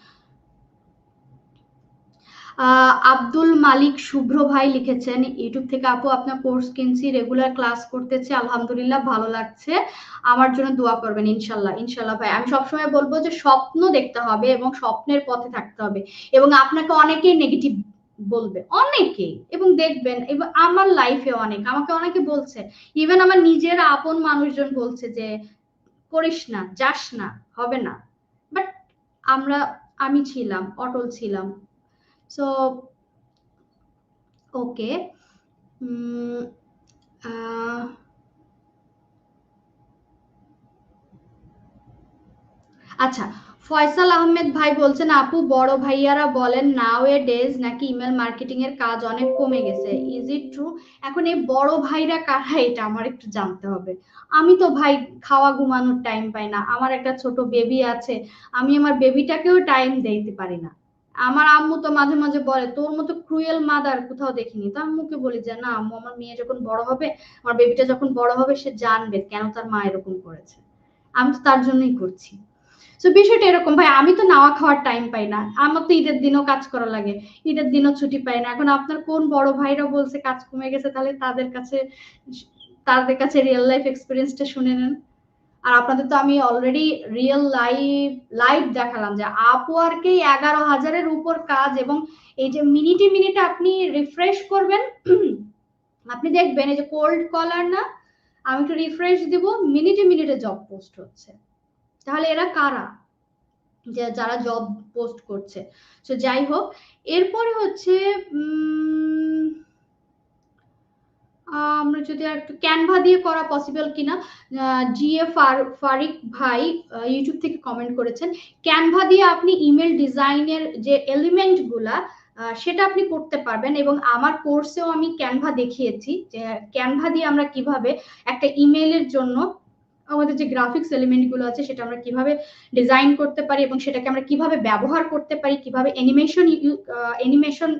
আব্দুল মালিক শুভ্র ভাই লিখেছেন ইউটিউব থেকে, আপু আপনার কোর্স কিনছি, রেগুলার ক্লাস করতেছি, আলহামদুলিল্লাহ ভালো লাগছে, আমার জন্য দোয়া করবেন। ইনশাল্লাহ, ইনশাল্লাহ ভাই, আমি সবসময় বলবো যে স্বপ্ন দেখতে হবে এবং স্বপ্নের পথে থাকতে হবে, এবং আপনাকে অনেকেই নেগেটিভ বলবে, অনেকেই, এবং দেখবেন এবং আমার লাইফে আমাকে অনেকে বলছে, ইভেন আমার নিজের আপন মানুষজন বলছে যে করিস না, যাস না, হবে না। বাট আমরা আমি ছিলাম, অটল ছিলাম। So okay. উম, আহ, আচ্ছা, ফয়সাল আহমেদ ভাই বলছেন, আপু বড় ভাইয়ারা বলেন নাও এ ডেজ নাকি ইমেল মার্কেটিং এর কাজ অনেক কমে গেছে, ইজ ইট ট্রু? এখন এই বড় ভাইরা কারা এটা আমার একটু জানতে হবে। আমি তো ভাই খাওয়া ঘুমানোর টাইম পাই না, আমার একটা ছোট বেবি আছে, আমি আমার বেবিটাকেও টাইম দিতে পারি না। আমার আম্মু তো মাঝে মাঝে বলে তোর মতো ক্রুয়েল মাদার কোথাও দেখিনি। তো আম্মুকে বলি যে না আম্মু, আমার মেয়ে যখন বড় হবে, আমার বেবিটা যখন বড় হবে, সে জানবে কেন তার মা এরকম করেছে। আমি তো তার জন্যই করছি। তো বিষয়টা এরকম ভাই, আমি তো নাওয়া খাওয়ার টাইম পাই না, আমার তো ঈদের দিনও কাজ করা লাগে, ঈদের দিনও ছুটি পাই না। এখন আপনার কোন বড় ভাইরা বলছে কাজ কমে গেছে, তাহলে তাদের কাছে রিয়েল লাইফ এক্সপিরিয়েন্সটা শুনে নেন। আর আপনাদের তো আমি অলরেডি রিয়েল লাইভ দেখালাম যে আপওয়ার্কেই 11,000-এর উপর কাজ, এবং এই যে মিনিটে মিনিটে আপনি রিফ্রেশ করবেন, আপনি দেখবেন এই যে কোল্ড কলার না, আমি একটু রিফ্রেশ দিব, মিনিটে মিনিটে জব পোস্ট হচ্ছে। তাহলে এরা কারা যে যারা জব পোস্ট করছে? তো যাই হোক, এরপরে হচ্ছে আমরা যদি একটু ক্যানভা দিয়ে করা পসিবল কিনা, জিএ ফারিক ভাই ইউটিউব থেকে কমেন্ট করেছেন, ক্যানভা দিয়ে আপনি ইমেল ডিজাইনের যে এলিমেন্ট গুলা সেটা আপনি করতে পারবেন, এবং আমার কোর্সেও আমি ক্যানভা দেখিয়েছি যে ক্যানভা দিয়ে আমরা কিভাবে একটা ইমেলের জন্য আমাদের যে গ্রাফিক্স এলিমেন্ট গুলো আছে সেটা আমরা কিভাবে ডিজাইন করতে পারি, এবং সেটাকে আমরা কিভাবে ব্যবহার করতে পারি, কিভাবে অ্যানিমেশন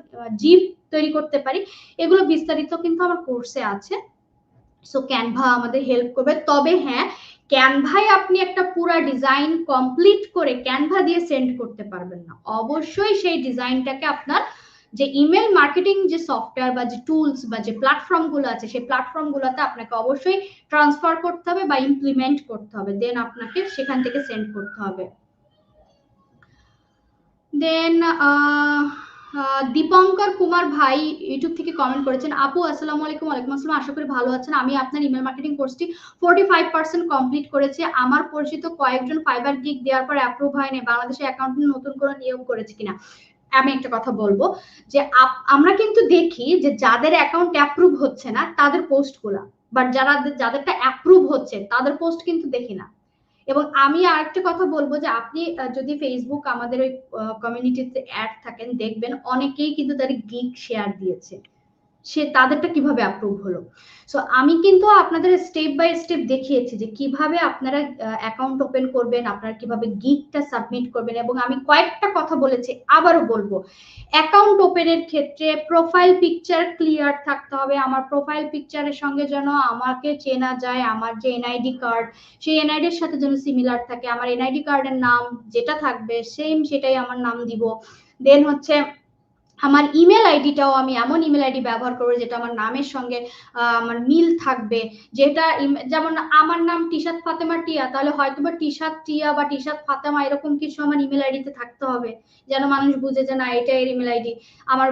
জিপ তৈরি করতে পারি, এগুলো বিস্তারিত কিন্তু আমার কোর্সে আছে। সো ক্যানভা আমাদের হেল্প করবে। তবে হ্যাঁ, ক্যানভায় আপনি একটা পুরো ডিজাইন কমপ্লিট করে ক্যানভা দিয়ে সেন্ড করতে পারবেন না। অবশ্যই সেই ডিজাইনটাকে আপনার যে ইমেল মার্কেটিং যে সফটওয়্যার বা যে টুলস বা যে প্ল্যাটফর্ম গুলো আছে, সেই প্ল্যাটফর্ম গুলোতে আপনাকে অবশ্যই ট্রান্সফার করতে হবে বা ইমপ্লিমেন্ট করতে হবে, দেন আপনাকে সেখান থেকে সেন্ড করতে হবে। দেন দীপঙ্কর কুমার ভাই ইউটিউব থেকে কমেন্ট করেছেন, আপু আসসালামু আলাইকুম। ওয়ালাইকুম আসসালাম, আশা করি ভালো আছেন। আমি আপনার ইমেল মার্কেটিং কোর্সটি 45% কমপ্লিট করেছি। আমার পরিচিত কয়েকজন ফাইবার গিগ দেওয়ার পর অ্যাপ্রুভ হয়নি, বাংলাদেশে অ্যাকাউন্ট নতুন করে নিয়োগ করেছে কিনা। আমি একটা কথা বলবো যে আমরা কিন্তু দেখি যে যাদের অ্যাকাউন্ট অ্যাপ্রুভ হচ্ছে না তাদের পোস্ট গুলা, বাট যাদেরটা অ্যাপ্রুভ হচ্ছে তাদের পোস্ট কিন্তু দেখি না। এবং আমি আরেকটা কথা বলবো যে আপনি যদি ফেসবুক আমাদের ওই কমিউনিটিতে অ্যাড থাকেন, দেখবেন অনেকেই কিন্তু তার গিগ শেয়ার দিয়েছে, সে তাদেরটা কিভাবে অ্যাপ্রুভ হলো। সো আমি কিন্তু আপনাদের স্টেপ বাই স্টেপ দেখিয়েছি যে কিভাবে আপনারা অ্যাকাউন্ট ওপেন করবেন, আপনারা কিভাবে গিগটা সাবমিট করবেন, এবং আমি কয়েকটা কথা বলেছি, আবারও বলবো, অ্যাকাউন্ট ওপেনের ক্ষেত্রে প্রোফাইল পিকচার ক্লিয়ার থাকতে হবে। আমার প্রোফাইল পিকচারের সঙ্গে যেন আমাকে চেনা যায়, আমার যে এনআইডি কার্ড, সেই এনআইডির সাথে যেন সিমিলার থাকে, আমার এনআইডি কার্ডের নাম যেটা থাকবে সেম সেটাই আমার নাম দিব। দেন হচ্ছে আমার ইমেল আইডিটাও আমি এমন ইমেল আইডি ব্যবহার করবো যেটা আমার নামের সঙ্গে আমার মিল থাকবে। যেটা যেমন আমার নাম টিশাত ফাতেমা টিয়া, তাহলে হয়তো বা টিশাত টিয়া বা টিশাত ফাতেমা এরকম কিছু আমার ইমেল আইডিতে থাকতে হবে, যেন মানুষ বুঝে যে না এটা এর ইমেল আইডি। আমার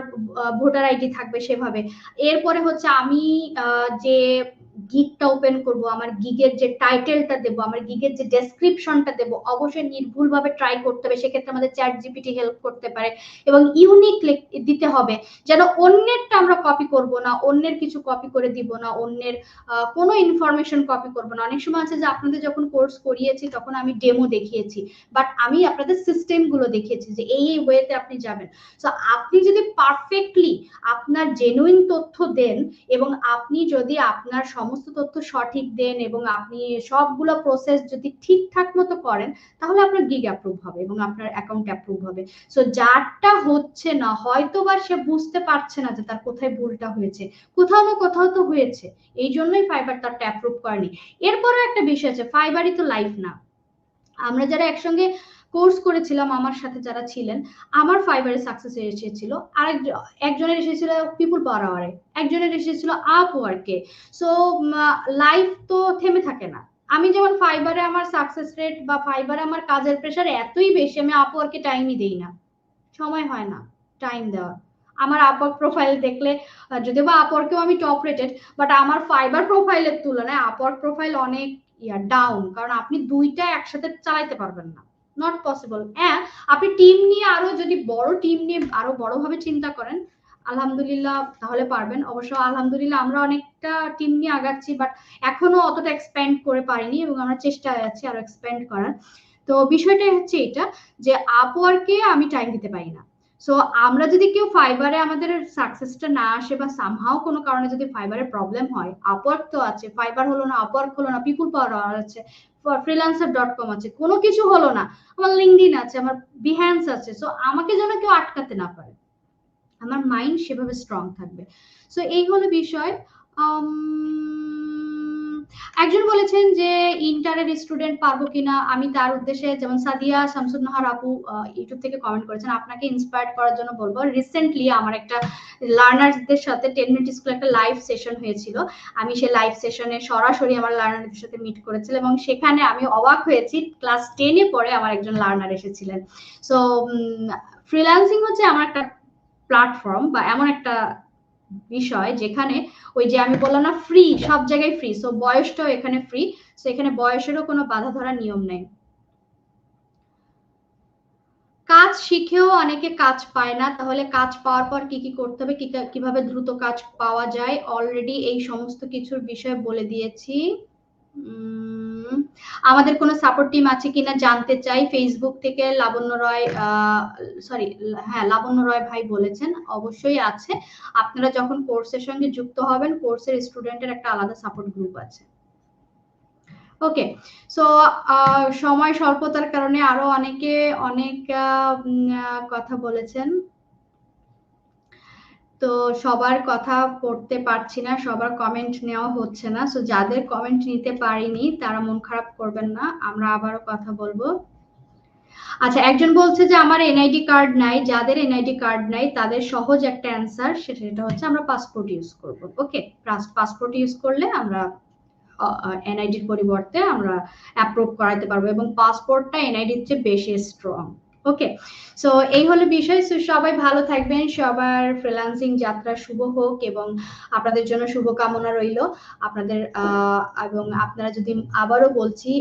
ভোটার আইডি থাকবে সেভাবে। এরপরে হচ্ছে আমি যে গিগটা ওপেন করব, আমার গিগের যে টাইটেলটা দেবো, আমার গিগের যে ডেসক্রিপশনটা দেবো, অবশ্যই নির্ভুলভাবে ট্রাই করতে হবে। সেক্ষেত্রে আমাদের চ্যাট জিপিটি হেল্প করতে পারে, এবং ইউনিক দিতে হবে, যেন অন্যেরটা আমরা কপি করব না, অন্যের কিছু কপি করে দিব না, অন্যের কোনো ইনফরমেশন কপি করব না। অনেক সময় আছে যে আপনাদের যখন কোর্স করিয়েছি তখন আমি ডেমো দেখিয়েছি, বাট আমি আপনাদের সিস্টেম গুলো দেখিয়েছি যে এই এই ওয়েতে আপনি যাবেন। সো আপনি যদি পারফেক্টলি আপনার জেনুইন তথ্য দেন, এবং আপনি যদি আপনার সমস্ত তথ্য সঠিক দেন, এবং আপনি সবগুলো প্রসেস যদি ঠিকঠাক মতো করেন, তাহলে আপনার গিগ অ্যাপ্রুভ হবে এবং আপনার অ্যাকাউন্ট অ্যাপ্রুভ হবে। সো যারটা হচ্ছে না, হয়তো বা সে বুঝতে পারছে না যে তার কোথায় ভুলটা হয়েছে, কোথাও না কোথাও তো হয়েছে, এই জন্যই ফাইবার তারটা অ্যাপ্রুভ করেনি। এরপরে একটা বিষয় আছে, ফাইবারই তো লাইফ না। আমরা যারা একসঙ্গে কোর্স করেছিলাম, আমার সাথে যারা ছিলেন, আমার ফাইবারে সাকসেস এসেছিল, একজনের এসেছিল পিপুল পাওয়ার আওয়ারে, একজনের এসেছিল আপ ওয়ার্কে। সো লাইফ তো থেমে থাকে না। আমি যেমন ফাইবারে আমার সাকসেস রেট বা ফাইবারে আমার কাজের প্রেশার এতই বেশি, আমি আপ ওয়ার্কে টাইমই দিই না, সময় হয় না টাইম দেওয়ার। আমার আপওয়ার্ক প্রোফাইল দেখলে, যদিও বা আপওয়ার্কেও আমি টপ রেটেড, বাট আমার ফাইবার প্রোফাইলের তুলনায় আপওয়ার্ক প্রোফাইল অনেক ডাউন, কারণ আপনি দুইটা একসাথে চালাইতে পারবেন না, নট পসিবল। হ্যাঁ, আপনি টিম নিয়ে আরো যদি বড় টিম নিয়ে আরো বড়ভাবে চিন্তা করেন, আলহামদুলিল্লাহ তাহলে পারবেন। অবশ্য আলহামদুলিল্লাহ আমরা অনেকটা টিম নিয়ে আগাচ্ছি, বাট এখনো অতটা এক্সপ্যান্ড করে পারিনি, এবং আমরা চেষ্টায় আছি আরো এক্সপ্যান্ড করার। তো বিষয়টা হচ্ছে এটা যে আপওয়ার্কে আমি টাইম দিতে পারি না। সো আমরা যদি কেউ ফাইবারে আমাদের সাকসেসটা না আসে বা সামহাও কোনো কারণে যদি ফাইবারে প্রবলেম হয়, আপওয়ার্ক তো আছে, ফাইবার হলো না, আপওয়ার্ক হলো না, পিপুল পাওয়ার আছে, freelancer.com আছে, কোনো কিছু হলো না, আমার লিঙ্কডইন আছে, আমার বিহ্যান্স আছে। সো আমাকে যেন কেউ আটকাতে না পারে, আমার মাইন্ড সেভাবে স্ট্রং থাকবে। সো এই হলো বিষয়। একজন বলেছেন যে ইন্টারের স্টুডেন্ট পারবো কিনা, আমি তার উদ্দেশ্যে, যেমন সাদিয়া শামসুন্নাহার আপু ইউটিউব থেকে কমেন্ট করেছেন, আপনাকে ইন্সপায়ার করার জন্য বলবো, রিসেন্টলি আমার একটা লার্নারদের সাথে 10 মিনিট স্কুল একটা লাইভ সেশন হয়েছিল। আমি সেই লাইভ সেশনে সরাসরি আমার লার্নারদের সাথে মিট করেছিলাম এবং সেখানে আমি অবাক হয়েছি, ক্লাস 10-এ পরে আমার একজন লার্নার এসেছিলেন। সো ফ্রিল্যান্সিং হচ্ছে আমার একটা প্ল্যাটফর্ম বা এমন একটা বিষয় যেখানে ওই যে আমি বললাম না, ফ্রি, সব জায়গায় ফ্রি, সো বয়সটাও এখানে ফ্রি। সো এখানে বয়সেরও কোনো বাধা ধরার নিয়ম নেই। কাজ শিখেও অনেকে কাজ পায় না, তাহলে কাজ পাওয়ার পর কি কি করতে হবে, কিভাবে দ্রুত কাজ পাওয়া যায়, অলরেডি এই সমস্ত কিছুর বিষয়ে বলে দিয়েছি। আমাদের কোনো সাপোর্ট টিম আছে কিনা জানতে চাই, ফেসবুক থেকে লাবণ্য রয়, সরি, হ্যাঁ লাবণ্য রয় ভাই বলেছেন, অবশ্যই আছে। আপনারা যখন কোর্সের সঙ্গে যুক্ত হবেন, কোর্সের স্টুডেন্টের একটা আলাদা সাপোর্ট গ্রুপ আছে। ওকে, সো সময় স্বল্পতার কারণে আরো অনেকে অনেক কথা বলেছেন, তো সবার কথা পড়তে পারছি না, সবার কমেন্ট নেওয়া হচ্ছে না। সো যাদের কমেন্ট নিতে পারিনি তারা মন খারাপ করবেন না, আমরা আবারও কথা বলবো। আচ্ছা, একজন বলছে যে আমার এনআইডি কার্ড নাই, যাদের এনআইডি কার্ড নাই তাদের সহজ একটা অ্যান্সার, সেটা হচ্ছে আমরা পাসপোর্ট ইউজ করব। ওকে, পাসপোর্ট ইউজ করলে আমরা এনআইডির পরিবর্তে আমরা অ্যাপ্রুভ করাতে পারবো এবং পাসপোর্টটা এনআইডির চেয়ে বেশি স্ট্রং। ওকে, সো এই হলো বিষয়। সো সবাই ভালো থাকবেন, সবার ফ্রিল্যান্সিং যাত্রা শুভ হোক এবং আপনাদের জন্য শুভকামনা রইল। আপনাদের এবং আপনারা যদি, আবারও বলছি,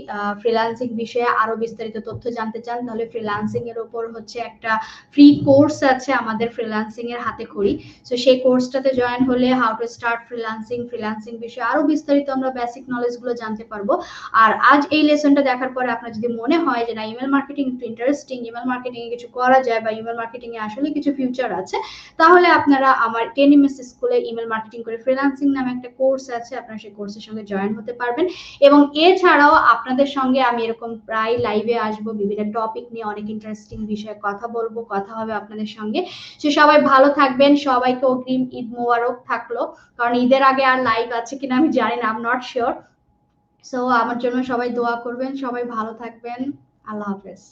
ফ্রিল্যান্সিং বিষয়ে আরো বিস্তারিত তথ্য জানতে চান, তাহলে ফ্রিল্যান্সিং এর উপর হচ্ছে একটা ফ্রি কোর্স আছে আমাদের, ফ্রিল্যান্সিং এর হাতে খড়ি। সো সেই কোর্সটাতে জয়েন হলে হাউ টু স্টার্ট ফ্রিল্যান্সিং বিষয়ে আরো বিস্তারিত আমরা বেসিক নলেজ গুলো জানতে পারবো। আর আজ এই লেসনটা দেখার পরে আপনার যদি মনে হয় যে না, ইমেল মার্কেটিং একটু ইন্টারেস্টিং, ইমেল মার্কেটিং এ কিছু করা যায় বা ইমেল মার্কেটিং এ আসলে কিছু ফিউচার আছে, তাহলে আপনারা আমার 10 এমএস স্কুলে ইমেল মার্কেটিং করে ফ্রিল্যান্সিং নামে একটা কোর্স আছে, আপনারা সেই কোর্সের সঙ্গে জয়েন হতে পারবেন। এবং এছাড়াও আপনাদের সঙ্গে আমি এরকম প্রায় লাইভে আসবো, বিভিন্ন টপিক নিয়ে অনেক ইন্টারেস্টিং বিষয়ে কথা বলবো, কথা হবে আপনাদের সঙ্গে। সে সবাই ভালো থাকবেন, সবাইকে অগ্রিম ঈদ মোবারক থাকলো, কারণ ঈদের আগে আর লাইভ আছে কিনা আমি জানি না, I am not sure. So আমার জন্য সবাই দোয়া করবেন, সবাই ভালো থাকবেন, আল্লাহ হাফেজ।